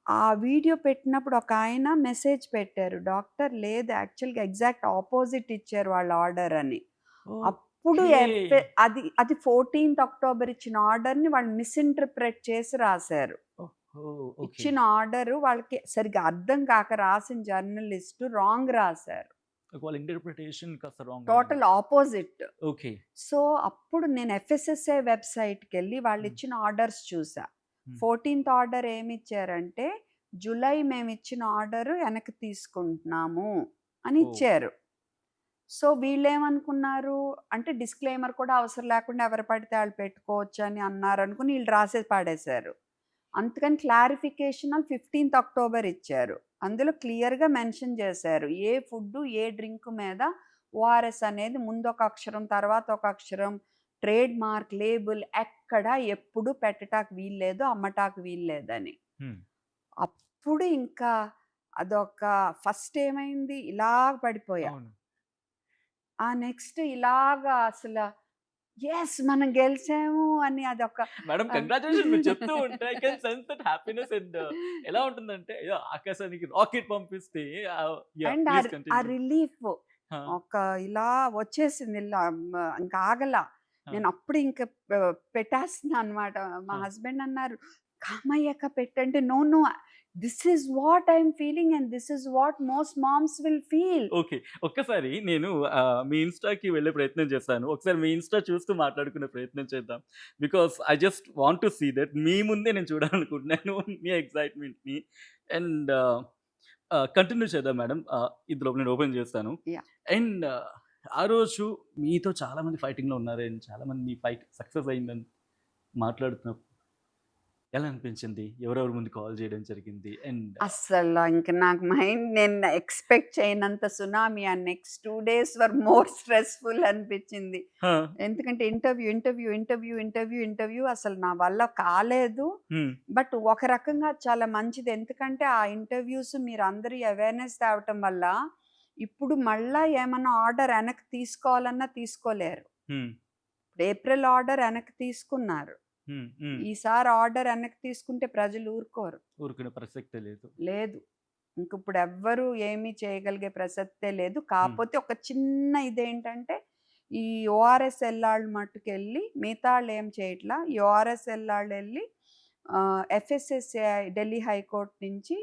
ఆ వీడియో పెట్టినప్పుడు ఒకాయన మెసేజ్ పెట్టారు. డాక్టర్ లేదు యాక్చువల్‌గా ఎగ్జాక్ట్ ఆపోజిట్ ఇచ్చారు వాళ్ళ ఆర్డర్ అని. అప్పుడు
ఓకే.
అది 14థ్ అక్టోబర్ ఇచ్చిన ఆర్డర్‌ని వాళ్ళు మిస్‌ఇంటర్‌ప్రెట్ చేసి రాసారు.
ఓహో! ఓకే.
ఇచ్చిన ఆర్డరు వాళ్ళకి సరిగ్గా అర్థం కాక రాసిన జర్నలిస్టు రాంగ్ రాసారు.
వాళ్ళ ఇంటర్ప్రిటేషన్ కాస్త రాంగ్ అయింది.
Total opposite.
ఓకే.
సో, అప్పుడు నేను ఎఫ్ఎస్ఎస్ఐ వెబ్‌సైట్‌కెళ్ళి
హ్మ్.
వాళ్ళిచ్చిన ఆర్డర్స్ చూసా.
హ్మ్.
14థ్ ఆర్డర్ ఏమిచ్చారంటే, జులై మేమిచ్చిన ఆర్డరు ఎనక్కి తీసుకుంటున్నాము అని
ఓహ్!
ఇచ్చారు. సో, వీళ్ళేమనుకున్నారు అంటే డిస్క్లైమర్ కూడా అవసరం లేకుండా ఎవరు పడితే ఆళ్ళు పెట్టుకోవచ్చని అన్నారనుకుని ఈళ్ళు రాసేసి పాడేశారు. అందుకని క్లారిఫికేషన్ ఆన్ 15థ్ అక్టోబర్ ఇచ్చారు. అందులో క్లియర్‌గా మెన్షన్ చేశారు. ఏ ఫుడ్డు, ఏ డ్రింక్ మీద ఓఆర్ఎస్ అనేది ముందొక అక్షరం, తర్వాత ఒక అక్షరం, ట్రేడ్ మార్క్, లేబుల్ ఎక్కడ ఎప్పుడు పెట్టటానికి వీల్లేదు, అమ్మటానికి వీల్లేదని.
హ్మ్.
అప్పుడు ఇంకా అదొక ఫస్ట్ ఏమైంది ఇలాగ పడిపోయా.
అవును.
ఆ నెక్స్ట్ ఇలాగా యెస్! మనం గెలిసాము అని అదొక
మేడం కంగ్రాచ్యులేషన్ మీరు చెప్తూ ఉంటే I can sense that happiness and ఎలా ఉంటుందంటే ఆకాశానికి రాకెట్ పంపిస్తే యాహ్!
అండ్
ప్లీజ్
ఆ
కంటిన్యూ.
రిలీఫ్
ఆ!
ఒక ఇలా వచ్చేసింది ఇలా ఇంక ఆగల.
ఆ!
నేను అప్పుడు ఇంక పెట్టేస్తున్నా అనమాట. మా
ఆ!
హస్బెండ్ అన్నారు, "కామయ్యక్క పెట్టంటే" no, no. This is what I am feeling and this is what most moms will feel.
Okay. ఒక్కసారి నేను మీ ఇన్‌స్టాకి వెళ్ళే ప్రయత్నం చేస్తాను. ఒకసారి మీ ఇన్‌స్టా చూస్తూ మాట్లాడుకునే ప్రయత్నం చేద్దాం. Because I just want to see that. మీ ముందే నేను చూడాలనుకుంటున్నాను మీ ఎక్సైట్‌మెంట్‌ని. అండ్ కంటిన్యూ చేద్దాం మేడం. ఇందులో నేను ఓపెన్ చేస్తాను.
యాహ్!
అండ్ ఆ రోజు మీతో చాలామంది ఫైటింగ్‌లో ఉన్నారు. అండ్ చాలామంది మీ ఫైట్ సక్సెస్ అయిందని మాట్లాడుతున్నప్పుడు ఎలా అనిపించింది? ఎవరెవరి ముందు కాల్ చేయడం జరిగింది? అండ్
అస్సలు ఇంక నాకు మైండ్ నేను ఎక్స్పెక్ట్ చేయనంత సునామీ. ఆ next 2 days were more stressful అనిపించింది. ఎందుకంటే ఇంటర్వ్యూ అసలు నా వల్ల కాలేదు. బట్ ఒక రకంగా చాలా మంచిది. ఎందుకంటే ఆ ఇంటర్వ్యూస్ మీరందరూ అవేర్‌నెస్ తేవటం వల్ల ఇప్పుడు మళ్ళా ఏమన్నా ఆర్డర్ వెనక్కి తీసుకోవాలన్నా తీసుకోలేరు. ఏప్రిల్ ఆర్డర్ వెనక్కి తీసుకున్నారు. ఈసారి ఆర్డర్ వెనక్కి తీసుకుంటే ప్రజలు ఊరుకోరు.
ఊరుకునే ప్రసక్తే లేదు.
లేదు. ఇంక ఇప్పుడు ఎవ్వరు ఏమీ చేయగలిగే ప్రసక్తే లేదు. కాకపోతే ఒక చిన్న ఇదేంటంటే ఈ ఓఆర్ఎస్ ఎల్లాళ్ళు మట్టుకెళ్ళి మిగతా వాళ్ళు ఏం చేయట్లా. ఈ ఓఆర్ఎస్ ఎల్లాళ్ళు వెళ్ళి ఎఫ్ఎస్ఎస్ఏఐ ఢిల్లీ హైకోర్టు నుంచి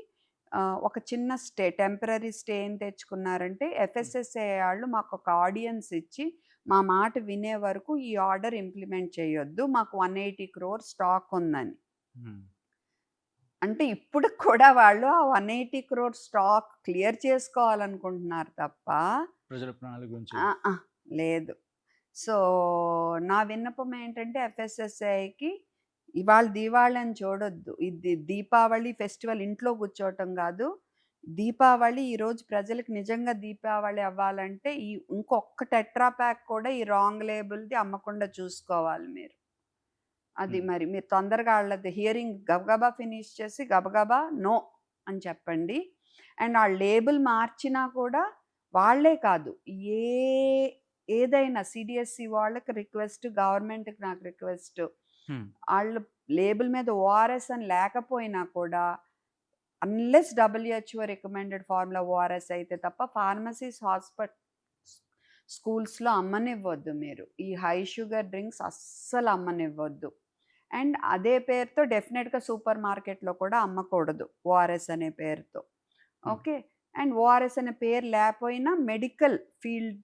ఒక చిన్న టెంపరరీ స్టే ఏం తెచ్చుకున్నారంటే ఎఫ్ఎస్ఎస్ఏఐ వాళ్ళు మాకు ఒక ఆడియన్స్ ఇచ్చి మా మాట వినే వరకు ఈ ఆర్డర్ ఇంప్లిమెంట్ చేయొద్దు, మాకు 180 crore స్టాక్ ఉందని. అంటే ఇప్పుడు కూడా వాళ్ళు ఆ 180 crore స్టాక్ క్లియర్ చేసుకోవాలనుకుంటున్నారు తప్ప
ప్రజల ప్రాణాల గురించి
లేదు. సో నా విన్నపం ఏంటంటే ఎఫ్ఎస్ఎస్ఐకి ఇవాళ దీవాళని చూడొద్దు. ఇది దీపావళి ఫెస్టివల్ ఇంట్లో కూర్చోవటం కాదు. దీపావళి ఈరోజు ప్రజలకు నిజంగా దీపావళి అవ్వాలంటే ఈ ఇంకొక టెట్రా ప్యాక్ కూడా ఈ రాంగ్ లేబుల్ది అమ్మకుండా చూసుకోవాలి మీరు. అది మరి మీరు తొందరగా వాళ్ళది హియరింగ్ గబగబా ఫినిష్ చేసి గబగబా నో అని చెప్పండి. అండ్ ఆ లేబుల్ మార్చినా కూడా వాళ్ళే కాదు, ఏదైనా సిడిఎస్సి వాళ్ళకి రిక్వెస్ట్, గవర్నమెంట్కి నాకు రిక్వెస్ట్, వాళ్ళు లేబుల్ మీద ఓఆర్ఎస్ అని లేకపోయినా కూడా unless WHO recommended formula ORS అయితే తప్ప ఫార్మసీస్, స్కూల్స్లో అమ్మనివ్వద్దు మీరు. ఈ హై షుగర్ డ్రింక్స్ అస్సలు అమ్మనివ్వద్దు. అండ్ అదే పేరుతో డెఫినెట్గా సూపర్ మార్కెట్లో కూడా అమ్మకూడదు ఓఆర్ఎస్ అనే పేరుతో. ఓకే. అండ్ ఓఆర్ఎస్ అనే పేరు లేకపోయినా మెడికల్ ఫీల్డ్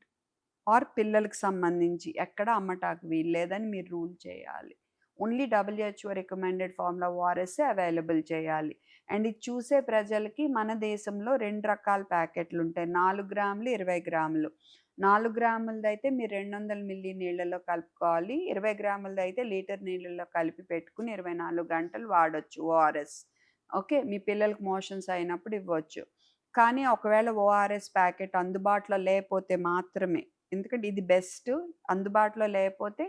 ఆర్ పిల్లలకు సంబంధించి ఎక్కడ అమ్మటానికి వీల్లేదని మీరు రూల్ చేయాలి. Only WHO recommended formula ORS available చేయాలి. అండ్ ఇది చూసే ప్రజలకి మన దేశంలో 2 రకాల ప్యాకెట్లు ఉంటాయి. 4 గ్రాములు, 20 గ్రాములు. 4 గ్రాములది అయితే మీరు 200 మిల్లీ నీళ్ళలో కలుపుకోవాలి. 20 గ్రాములది అయితే లీటర్ నీళ్ళలో కలిపి పెట్టుకుని 24 గంటలు వాడొచ్చు ఓఆర్ఎస్. ఓకే. మీ పిల్లలకు మోషన్స్ అయినప్పుడు ఇవ్వచ్చు. కానీ ఒకవేళ ఓఆర్ఎస్ ప్యాకెట్ అందుబాటులో లేకపోతే మాత్రమే, ఎందుకంటే ఇది బెస్ట్, అందుబాటులో లేకపోతే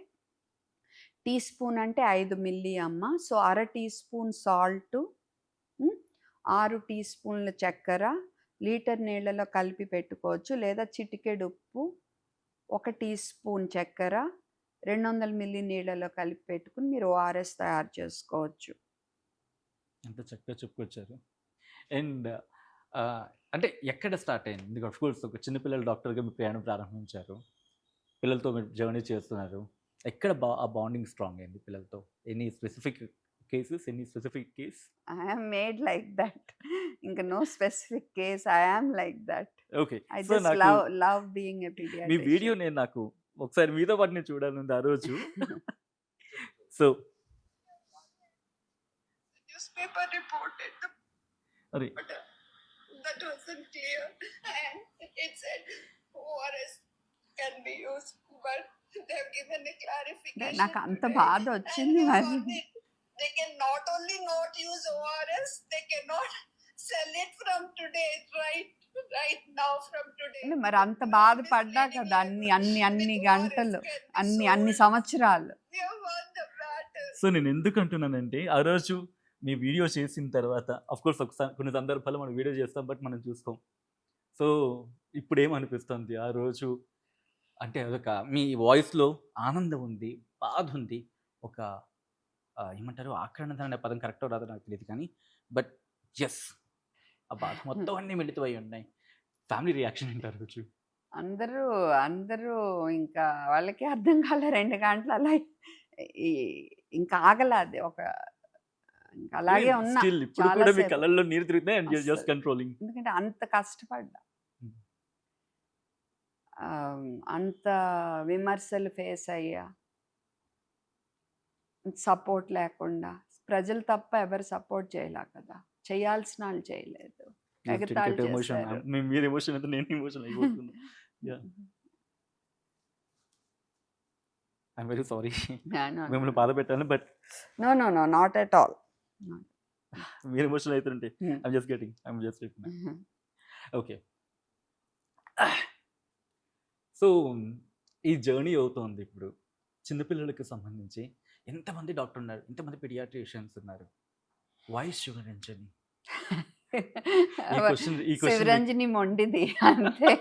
టీ స్పూన్ అంటే 5 మిల్లీ అమ్మ. సో 1/2 టీ స్పూన్ సాల్టు, 6 టీ స్పూన్ల చక్కెర లీటర్ నీళ్ళలో కలిపి పెట్టుకోవచ్చు. లేదా చిటికెడు ఉప్పు, 1 టీ స్పూన్ చక్కెర 200 మిల్లీ నీళ్ళలో కలిపి పెట్టుకుని మీరు ఓఆర్ఎస్ తయారు చేసుకోవచ్చు.
ఎంత చక్కగా చెప్పుకొచ్చారు. అండ్ అంటే ఎక్కడ స్టార్ట్ అయింది? ఎందుకంటే ఆఫ్ కోర్స్ ఒక చిన్నపిల్లల డాక్టర్గా మీ ప్రయాణం ప్రారంభించారు, పిల్లలతో మీరు జర్నీ చేస్తున్నారు. ఎక్కడ ఆ బాండింగ్ స్ట్రాంగ్ అయింది పిల్లలతో? Any specific cases, any specific case?
I am made like that. ఇంకా no specific case, I am like that.
Okay.
I
so
just love being a
మీ
పీడియాట్రిషియన్.
వీడియో నేను నాకు ఒకసారి మీతో పాటు నేను చూడాలంది ఆ రోజు. సో
Newspaper reported the
అరే
order. That wasn't clear, and it said ORS can be used, but they have given a clarification.
నాకు అంత
today.
బాధ వచ్చింది
And
మరి.
they can not only not use ORS, they cannot sell it from today, right now from today.
మరి అంత బాధపడ్డా కదా అన్ని గంటలు, అన్ని సంవత్సరాలు.
We have won the battle.
So నేను ఎందుకు అంటున్నానంటే ఆ రోజు మీ వీడియో చేసిన తర్వాత అఫ్ కోర్స్ కొన్ని సందర్భాల్లో మనం వీడియో చేస్తాం, బట్ మనం చూసుకోం. సో ఇప్పుడు ఏమనిపిస్తుంది ఆ రోజు? అంటే అదొక మీ వాయిస్లో ఆనందం ఉంది, బాధ ఉంది, ఒక ఏమంటారు ఆక్రమణ అనే పదం కరెక్టో రాదో నాకు తెలియదు, కానీ బట్ ఎస్ ఆ బాధ మొత్తం అన్నీ మిళితమై ఉన్నాయి. ఫ్యామిలీ రియాక్షన్ ఏంటి ఆ రోజు?
అందరూ ఇంకా వాళ్ళకి అర్థం కాలే 2 గంటలు అలా ఇంకా ఆగలాది. ఇంకా అలాగే ఉన్నా
Still ఇప్పుడు
చాలా
కూడా మీ
సేపు.
కళ్ళల్లో నీరు తిరుగుతున్నాయి అండ్ జస్ట్
అస్సలు.
కంట్రోలింగ్.
ఎందుకంటే అంత కష్టపడ్డా, అంత విమర్శలు ఫేస్ అయ్యా, సపోర్ట్ లేకుండా. ప్రజలు తప్ప ఎవరు సపోర్ట్ చేయలే కదా, చేయాల్సిన వాళ్ళు చేయలేదు, ఎగతాళి
ఎమోషన్
చేశారు.
మీరు ఎమోషన్ అయితే నేను ఎమోషన్ అయిపోతున్నా. ఐఎమ్ వెరీ సారీ
No,
మిమ్మల్ని బాధ పెట్టాను, but
no, not at all.
మీరు ఎమోషనల్ అవుతుంటే
Hmm.
I'm just okay. So ఈ జర్నీ అవుతోంది ఇప్పుడు చిన్నపిల్లలకి సంబంధించి. ఎంతమంది డాక్టర్ ఉన్నారు, ఎంతమంది పెడియాట్రిషియన్స్ ఉన్నారు, వై శివరంజని? ఈ క్వశ్చన్
శివరంజని మొండిది అంతే.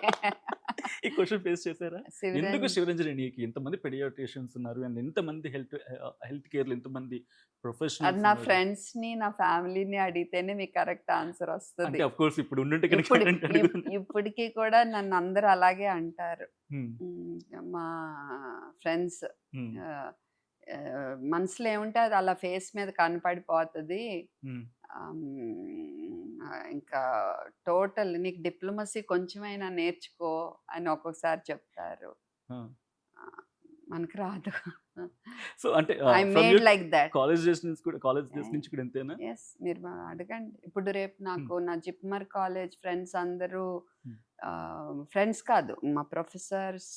ఈ క్వశ్చన్ ఫేస్ చేశారా? ఎందుకు
శివరంజని
శివరంజని నీకు ఎంతమంది పెడియాట్రిషియన్స్ ఉన్నారు అండ్ ఎంతమంది హెల్త్ కేర్లో ఎంతమంది
అది
ప్రొఫెషనల్స్
నా
ఉన్నారు?
ఫ్రెండ్స్ ని నా ఫ్యామిలీని అడిగితేనే మీకు కరెక్ట్ ఆన్సర్ వస్తుంది.
అంటే అఫ్ కోర్స్ ఇప్పుడు ఉండుంటే కనుక
ఇప్పుడు
ఎవరంటే అడుగుతున్నా.
ఇప్పటికీ కూడా నన్ను అందరూ అలాగే అంటారు.
Hmm.
మా ఫ్రెండ్స్
Hmm.
మనసులో ఏముంటే అది అలా ఫేస్ మీద కనపడిపోతుంది.
Hmm.
ఇంకా టోటల్ నీకు డిప్లొమసీ కొంచెమైనా నేర్చుకో అని ఒక్కొక్కసారి చెప్తారు.
Ah.
మనకు రాదు.
సో అంటే
I made like that.
College days నుంచి కూడా ఎంతేనా?
ఎస్, మీరు అడగండి. ఇప్పుడు రేపు నాకు నా జిప్మర్ కాలేజ్ ఫ్రెండ్స్ అందరూ ఫ్రెండ్స్ కాదు, మా ప్రొఫెసర్స్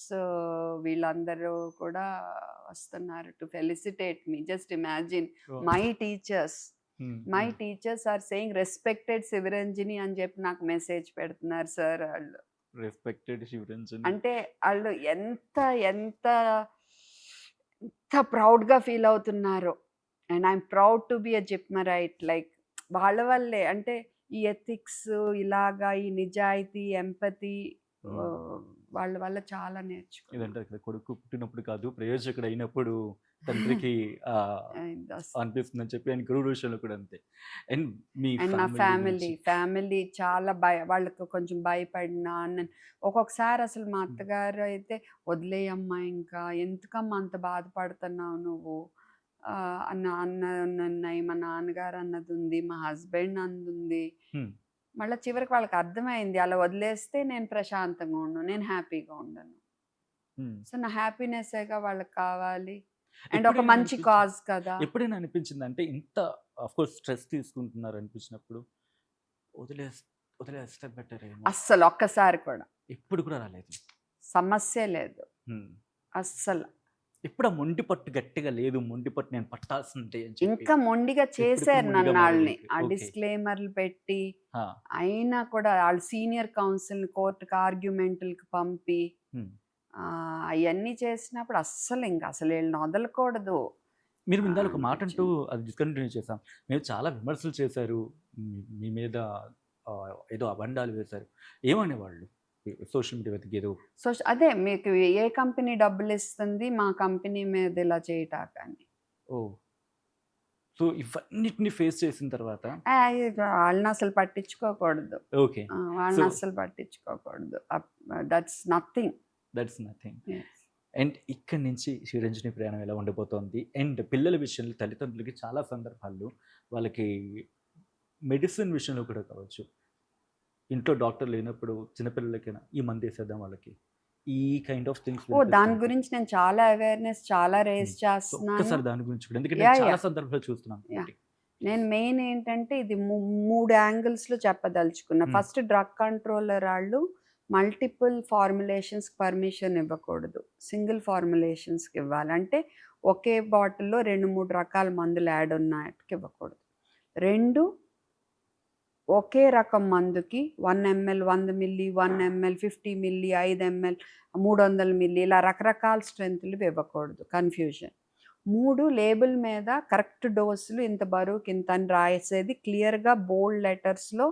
వీళ్ళందరూ కూడా వస్తున్నారు to felicitate me. Just imagine my teachers are saying respected Shivaranjani అని చెప్పి నాకు మెసేజ్ పెడుతున్నారు సార్ వాళ్ళు.
రెస్పెక్టెడ్ శివరంజని
అంటే వాళ్ళు ఎంత ఎంత ఎంత ప్రౌడ్గా ఫీల్ అవుతున్నారు. And I'm proud to be a JIPMERite. Like వాళ్ళ వల్లే అంటే ఈ ఎథిక్స్ ఇలాగా ఈ నిజాయితీ ఎంపతి వాళ్ళ వల్ల చాలా నేర్చుకున్నాను.
ఇదంటే ఇక్కడ కొడుకు పుట్టినప్పుడు కాదు, ప్రయోజకుడు అయినప్పుడు తండ్రికి అనిపిస్తుందని చెప్పి ఆయన గురువు విషయంలో కూడా అంతే. అండ్ మీ
అండ్ నా ఫ్యామిలీ చాలా వాళ్ళకు కొంచెం భయపడినా ఒక్కొక్కసారి అసలు మా అత్తగారు అయితే వదిలేయమ్మా ఇంకా ఎందుకమ్మా అంత బాధపడుతున్నావు నువ్వు అన్నయ్య, మా నాన్నగారు అన్నది ఉంది, మా హస్బెండ్ అన్నది ఉంది. మళ్ళీ చివరికి వాళ్ళకి అర్థమైంది అలా వదిలేస్తే నేను ప్రశాంతంగా ఉండను, నేను హ్యాపీగా ఉండను. సో నా హ్యాపీనెస్గా వాళ్ళకి కావాలి అండ్ ఒక మంచి కాజ్ కదా.
ఎప్పుడైనా అనిపించింది అంటే ఇంత కోర్స్ స్ట్రెస్ తీసుకుంటున్నారు అనిపించినప్పుడు వదిలేస్తే బెటర్?
అస్సలు ఒక్కసారి కూడా
ఎప్పుడు కూడా రాలేదు,
సమస్య లేదు అస్సలు.
ఇప్పుడు మొండి పట్టు గట్టిగా లేదు, మొండి పట్టు నేను పట్టాల్సిందే అని చెప్పి
ఇంకా మొండిగా చేశారు నన్ను వాళ్ళని ఆ డిస్క్లైమర్లు పెట్టి. అయినా కూడా వాళ్ళు సీనియర్ కౌన్సిల్ కోర్టుకి ఆర్గ్యుమెంట్లకు పంపి అవన్నీ చేసినప్పుడు అస్సలు ఇంకా అసలు వీళ్ళని వదలకూడదు.
మీరు ఇందాక ఒక మాట అంటూ అది డిస్కంటిన్యూ చేసాం. మేము చాలా విమర్శలు చేశారు మీ మీద, ఏదో అబండాలు వేశారు. ఏమనేవాళ్ళు సోషల్ మీడియా వెతికేదో?
అదే మీకు ఏ కంపెనీ డబ్బులు ఇస్తుంది మా కంపెనీ మీద ఇలా చేయటాకని.
ఓ, సో ఇవన్నిటిని ఫేస్ చేసిన తర్వాత
వాళ్ళని అసలు పట్టించుకోకూడదు.
ఓకే,
వాళ్ళని అసలు పట్టించుకోకూడదు. That's nothing.
అండ్ ఇక్కడి నుంచి శివరంజని ప్రయాణం ఎలా ఉండబోతోంది? అండ్ పిల్లల విషయంలో తల్లిదండ్రులకి చాలా సందర్భాల్లో వాళ్ళకి మెడిసిన్ విషయంలో కూడా కావచ్చు, ఇంట్లో డాక్టర్ లేనప్పుడు చిన్నపిల్లలకైనా ఈ మంది వేసేద్దాం వాళ్ళకి, ఈ కైండ్ ఆఫ్ థింగ్స్.
దాని గురించి నేను చాలా అవేర్నెస్ చాలా రేస్ చేస్తున్నాను.
ఒక్కసారి దాని గురించి కూడా, ఎందుకంటే చాలా సందర్భాలు చూస్తున్నాను.
నేను మెయిన్ ఏంటంటే ఇది 3 యాంగిల్స్లో చెప్పదలుచుకున్నా. ఫస్ట్, డ్రగ్ కంట్రోలర్ వాళ్ళు మల్టిపుల్ ఫార్ములేషన్స్కి పర్మిషన్ ఇవ్వకూడదు, సింగిల్ ఫార్ములేషన్స్కి ఇవ్వాలి. అంటే ఒకే బాటిల్లో 2-3 రకాల మందులు యాడ్ ఉన్నట్టుకి ఇవ్వకూడదు. 2, ఒకే రకం మందుకి 1 ml 100 ml 1 ml 50 ml 5 ml 300 ml ఇలా రకరకాల స్ట్రెంత్లు ఇవ్వకూడదు, కన్ఫ్యూజన్. 3, లేబుల్ మీద కరెక్ట్ డోసులు ఇంత బరువుకి ఇంత అని రాసేది క్లియర్గా బోల్డ్ లెటర్స్లో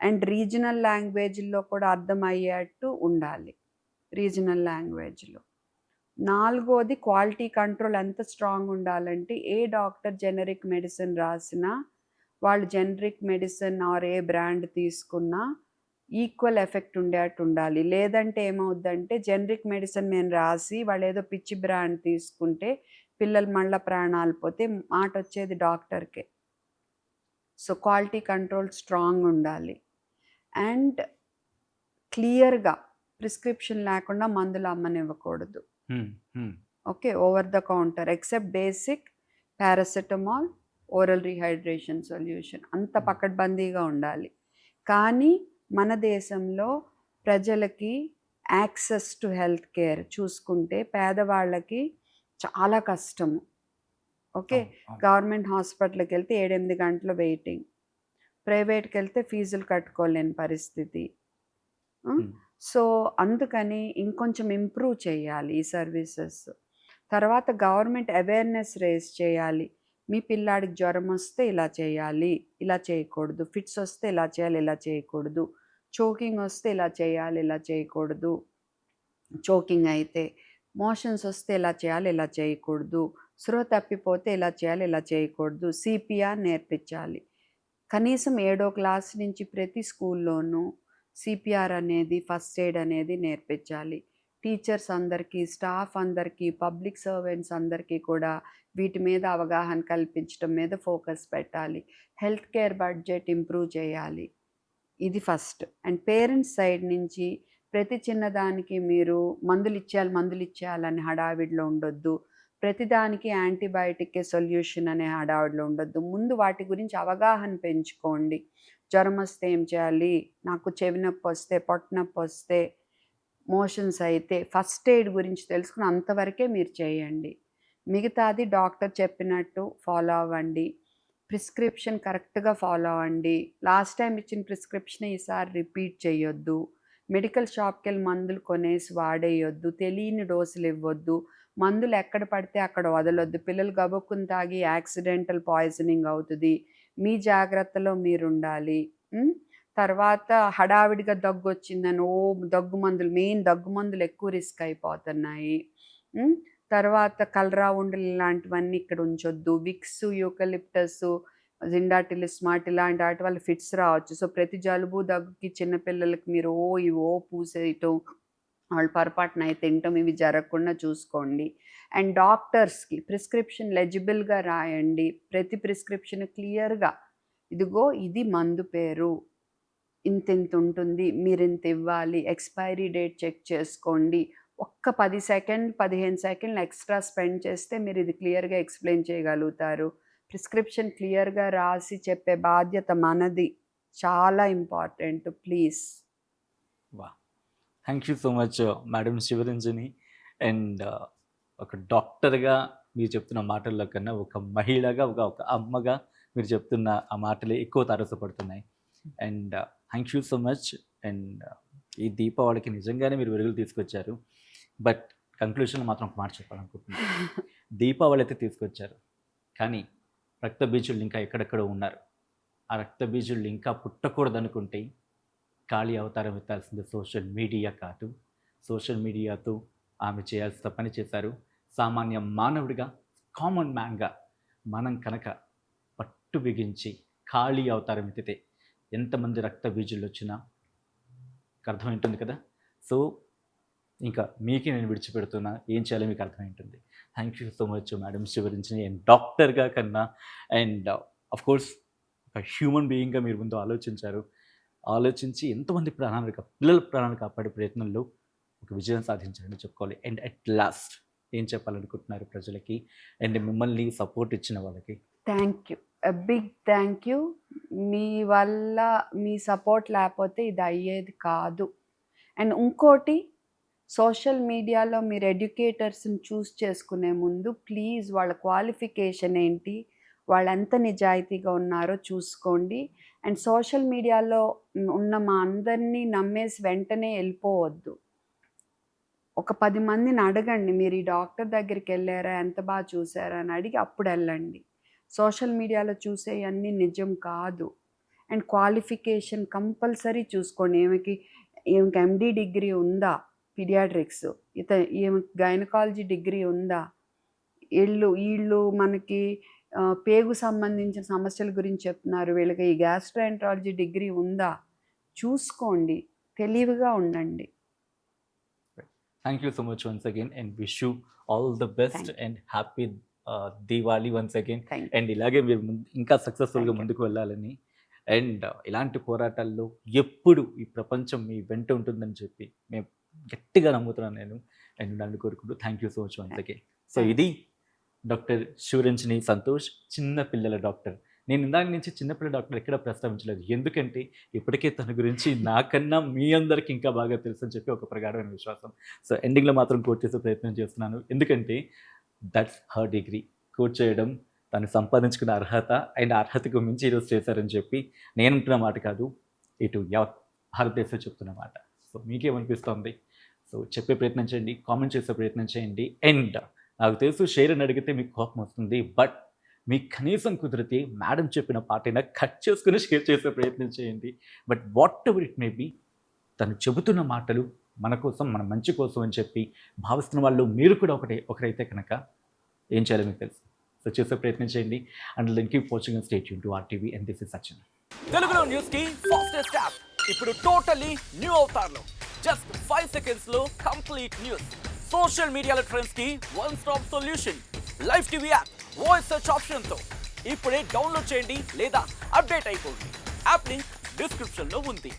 అండ్ రీజనల్ లాంగ్వేజ్లో కూడా అర్థమయ్యేట్టు ఉండాలి, రీజనల్ లాంగ్వేజ్లో. 4వది, క్వాలిటీ కంట్రోల్ ఎంత స్ట్రాంగ్ ఉండాలంటే ఏ డాక్టర్ జెనరిక్ మెడిసిన్ రాసినా వాళ్ళు generic medicine or A brand తీసుకున్నా ఈక్వల్ ఎఫెక్ట్ ఉండేట్టు ఉండాలి. లేదంటే ఏమవుద్దంటే జెనరిక్ మెడిసిన్ మేము రాసి వాళ్ళు ఏదో పిచ్చి బ్రాండ్ తీసుకుంటే పిల్లలు మళ్ళీ ప్రాణాలు పోతే మాట వచ్చేది డాక్టర్కే. సో క్వాలిటీ కంట్రోల్ స్ట్రాంగ్ ఉండాలి అండ్ క్లియర్గా ప్రిస్క్రిప్షన్ లేకుండా మందులు అమ్మనివ్వకూడదు. Okay, over the counter except basic paracetamol, oral rehydration solution అంత పకడ్బందీగా ఉండాలి. కానీ మన దేశంలో ప్రజలకి యాక్సెస్ టు హెల్త్ కేర్ చూసుకుంటే పేదవాళ్ళకి చాలా కష్టము. ఓకే, గవర్నమెంట్ హాస్పిటల్కి వెళ్తే 7-8 గంటలు వెయిటింగ్, ప్రైవేట్కి వెళ్తే ఫీజులు కట్టుకోలేని పరిస్థితి. సో అందుకని ఇంకొంచెం ఇంప్రూవ్ చేయాలి ఈ సర్వీసెస్. తర్వాత గవర్నమెంట్ అవేర్నెస్ రేస్ చేయాలి. మీ పిల్లాడికి జ్వరం వస్తే ఇలా చేయాలి, ఇలా చేయకూడదు, ఫిట్స్ వస్తే ఇలా చేయాలి, ఇలా చేయకూడదు, చోకింగ్ వస్తే ఇలా చేయాలి, ఇలా చేయకూడదు, చోకింగ్ అయితే మోషన్స్ వస్తే ఇలా చేయాలి, ఇలా చేయకూడదు, స్పృహ తప్పిపోతే ఇలా చేయాలి, ఇలా చేయకూడదు, సిపిఆర్ నేర్పించాలి. కనీసం 7వ క్లాస్ నుంచి ప్రతి స్కూల్లోనూ సిపిఆర్ అనేది, ఫస్ట్ ఎయిడ్ అనేది నేర్పించాలి. టీచర్స్ అందరికీ, స్టాఫ్ అందరికీ, పబ్లిక్ సర్వెంట్స్ అందరికీ కూడా వీటి మీద అవగాహన కల్పించడం మీద ఫోకస్ పెట్టాలి. హెల్త్ కేర్ బడ్జెట్ ఇంప్రూవ్ చేయాలి. ఇది ఫస్ట్. అండ్ పేరెంట్స్ సైడ్ నుంచి ప్రతి చిన్నదానికి మీరు మందులు ఇచ్చేయాలని హడావిడిలో ఉండొద్దు. ప్రతిదానికి యాంటీబయాటిక్కే సొల్యూషన్ అనే హడావిడిలో ఉండొద్దు. ముందు వాటి గురించి అవగాహన పెంచుకోండి. జ్వరం వస్తే ఏం చేయాలి, నాకు చెవి నొప్పి వస్తే, పొట్ట నొప్పి వస్తే, మోషన్స్ అయితే ఫస్ట్ ఎయిడ్ గురించి తెలుసుకుని అంతవరకే మీరు చేయండి. మిగతాది డాక్టర్ చెప్పినట్టు ఫాలో అవ్వండి. ప్రిస్క్రిప్షన్ కరెక్ట్గా ఫాలో అవ్వండి. లాస్ట్ టైం ఇచ్చిన ప్రిస్క్రిప్షన్ ఈసారి రిపీట్ చేయొద్దు. మెడికల్ షాప్కి వెళ్ళి మందులు కొనేసి వాడేయొద్దు. తెలియని డోసులు ఇవ్వద్దు. మందులు ఎక్కడ పడితే అక్కడ వదలొద్దు. పిల్లలు గబుక్కుని తాగి యాక్సిడెంటల్ పాయిజనింగ్ అవుతుంది. మీ జాగ్రత్తలో మీరు ఉండాలి. తర్వాత హడావిడిగా దగ్గు వచ్చిందని దగ్గు మందులు, మెయిన్ దగ్గు మందులు ఎక్కువ రిస్క్ అయిపోతున్నాయి. తర్వాత కలరా ఉండలు ఇలాంటివన్నీ ఇక్కడ ఉంచొద్దు. విక్స్, యూకలిప్టస్, జిండాటిలిస్మాట్ ఇలాంటి వాటి వల్ల ఫిట్స్ రావచ్చు. సో ప్రతి జలుబు దగ్గుకి చిన్నపిల్లలకి మీరు పూసేయటం, వాళ్ళు పొరపాటున అయితే తినటం ఇవి జరగకుండా చూసుకోండి. అండ్ డాక్టర్స్కి ప్రిస్క్రిప్షన్ లెజిబుల్గా రాయండి. ప్రతి ప్రిస్క్రిప్షన్ క్లియర్గా, ఇదిగో ఇది మందు పేరు, ఇంత ఉంటుంది, మీరు ఇంత ఇవ్వాలి, ఎక్స్పైరీ డేట్ చెక్ చేసుకోండి. ఒక్క 10 సెకండ్ 15 సెకండ్లు ఎక్స్ట్రా స్పెండ్ చేస్తే మీరు ఇది క్లియర్గా ఎక్స్ప్లెయిన్ చేయగలుగుతారు. ప్రిస్క్రిప్షన్ క్లియర్గా రాసి చెప్పే బాధ్యత మనది. చాలా ఇంపార్టెంట్. ప్లీజ్.
వా, thank you so much madam Shivaranjani. And ఒక డాక్టర్గా మీరు చెప్తున్న మాటల్లో కన్నా ఒక మహిళగా, ఒక అమ్మగా మీరు చెప్తున్న ఆ మాటలే ఎక్కువ తారసపడుతున్నాయి. And thank you so much. And ఈ దీపావళికి నిజంగానే మీరు వెలుగులు తీసుకొచ్చారు. బట్ కంక్లూషన్లో మాత్రం ఒక మాట చెప్పాలనుకుంటున్నాను. దీపావళి అయితే తీసుకొచ్చారు, కానీ రక్త బీజులు ఇంకా ఎక్కడెక్కడో ఉన్నారు. ఆ రక్త బీజులు ఇంకా పుట్టకూడదు అనుకుంటే కాళీ అవతారం ఎత్తాల్సింది సోషల్ మీడియా కాదు. సోషల్ మీడియాతో ఆమె చేయాల్సిన పని చేశారు. సామాన్య మానవుడిగా, కామన్ మ్యాన్గా మనం కనుక పట్టు బిగించి కాళీ అవతారం ఎత్తితే ఎంతమంది రక్త బీజులు వచ్చినా అర్థమైంటుంది కదా. సో ఇంకా మీకే నేను విడిచిపెడుతున్నా, ఏం చేయాలో మీకు అర్థమైంటుంది. Thank you so much madam Shivaranjani. And డాక్టర్గా కన్నా, అండ్ కోర్స్ ఒక హ్యూమన్ బీయింగ్గా మీరు ముందు ఆలోచించి ఎంతోమంది పిల్లల ప్రాణాలు కాపాడే ప్రయత్నంలో ఒక విజయం సాధించారని చెప్పుకోవాలి. అండ్ అట్ లాస్ట్ ఏం చెప్పాలనుకుంటున్నారు ప్రజలకి అండ్ మిమ్మల్ని సపోర్ట్ ఇచ్చిన వాళ్ళకి?
Thank you, big thank you. మీ వల్ల, మీ సపోర్ట్ లేకపోతే ఇది అయ్యేది కాదు. అండ్ ఇంకోటి, సోషల్ మీడియాలో మీరు ఎడ్యుకేటర్స్ని చూస్ చేసుకునే ముందు ప్లీజ్ వాళ్ళ క్వాలిఫికేషన్ ఏంటి, వాళ్ళు ఎంత నిజాయితీగా ఉన్నారో చూసుకోండి. అండ్ సోషల్ మీడియాలో ఉన్న మా అందరినీ నమ్మేసి వెంటనే వెళ్ళిపోవద్దు. ఒక 10 మందిని అడగండి, మీరు ఈ డాక్టర్ దగ్గరికి వెళ్ళారా, ఎంత బాగా చూసారా అని అడిగి అప్పుడు వెళ్ళండి. సోషల్ మీడియాలో చూసేవన్నీ నిజం కాదు. అండ్ క్వాలిఫికేషన్ కంపల్సరీ చూసుకోండి. ఈమెకి ఎండి డిగ్రీ ఉందా, పీడియాట్రిక్స్, ఈమెకి గైనకాలజీ డిగ్రీ ఉందా, వీళ్ళు మనకి పేగు సంబంధించిన సమస్యల గురించి చెప్తున్నారు, వీళ్ళకి ఈ గ్యాస్ట్రోఎంట్రాలజీ డిగ్రీ ఉందా చూసుకోండి. తెలివిగా ఉండండి.
Thank you so much once again and wish you all the best and happy Diwali once again. And ఇలాగే మీరు ఇంకా సక్సెస్ఫుల్గా ముందుకు వెళ్ళాలని, అండ్ ఇలాంటి పోరాటాల్లో ఎప్పుడు ఈ ప్రపంచం మీ వెంట ఉంటుందని చెప్పి మేము గట్టిగా నమ్ముతున్నాను నేను, అండ్ నన్ను కోరుకుంటూ thank you so much once again. So ఇది డాక్టర్ శివరంజని సంతోష్, చిన్న పిల్లల డాక్టర్. నేను ఇందాక నుంచి చిన్నపిల్లల డాక్టర్ ఎక్కడ ప్రస్తావించలేదు, ఎందుకంటే ఇప్పటికే తన గురించి నాకన్నా మీ అందరికి ఇంకా బాగా తెలుసు అని చెప్పి ఒక ప్రగాఢమైన విశ్వాసం. సో ఎండింగ్లో మాత్రం కోట్ చేసే ప్రయత్నం చేస్తున్నాను, ఎందుకంటే దట్స్ హర్ డిగ్రీ. కోట్ చేయడం తను సంపాదించుకున్న అర్హత అండ్ అర్హతకు మించి ఈరోజు చేశారని చెప్పి నేను అంటున్న మాట కాదు, ఇటు యావత్ భారతదేశం చెప్తున్న మాట. సో మీకేమనిపిస్తుంది? సో చెప్పే ప్రయత్నం చేయండి, కామెంట్ చేసే ప్రయత్నం చేయండి. అండ్ నాకు తెలుసు షేర్ అని అడిగితే మీకు కోపం వస్తుంది, బట్ మీకు కనీసం కుదిరితే మేడం చెప్పిన పాటైనా కట్ చేసుకుని షేర్ చేసే ప్రయత్నం చేయండి. But whatever it may be, తను చెబుతున్న మాటలు మన కోసం, మన మంచి కోసం అని చెప్పి భావిస్తున్న వాళ్ళు మీరు కూడా ఒకరైతే కనుక ఏం చేయాలో మీకు తెలుసు. సో చేసే ప్రయత్నం చేయండి. And link keep watching and stay tune to RTV and this is Sachin.
తెలుగులో న్యూస్ కి ఫాస్టెస్ట్ యాప్ ఇప్పుడు టోటల్లీ న్యూ అవతార్లో జస్ట్ 5 సెకండ్స్ లో కంప్లీట్ న్యూస్. సోషల్ మీడియాలో ట్రెండ్స్ కి one stop solution. Live TV app voice search option తో ఇప్పుడే download చేయండి లేదా అప్డేట్ అయిపోండి. యాప్ లింక్ డిస్క్రిప్షన్ లో ఉంది.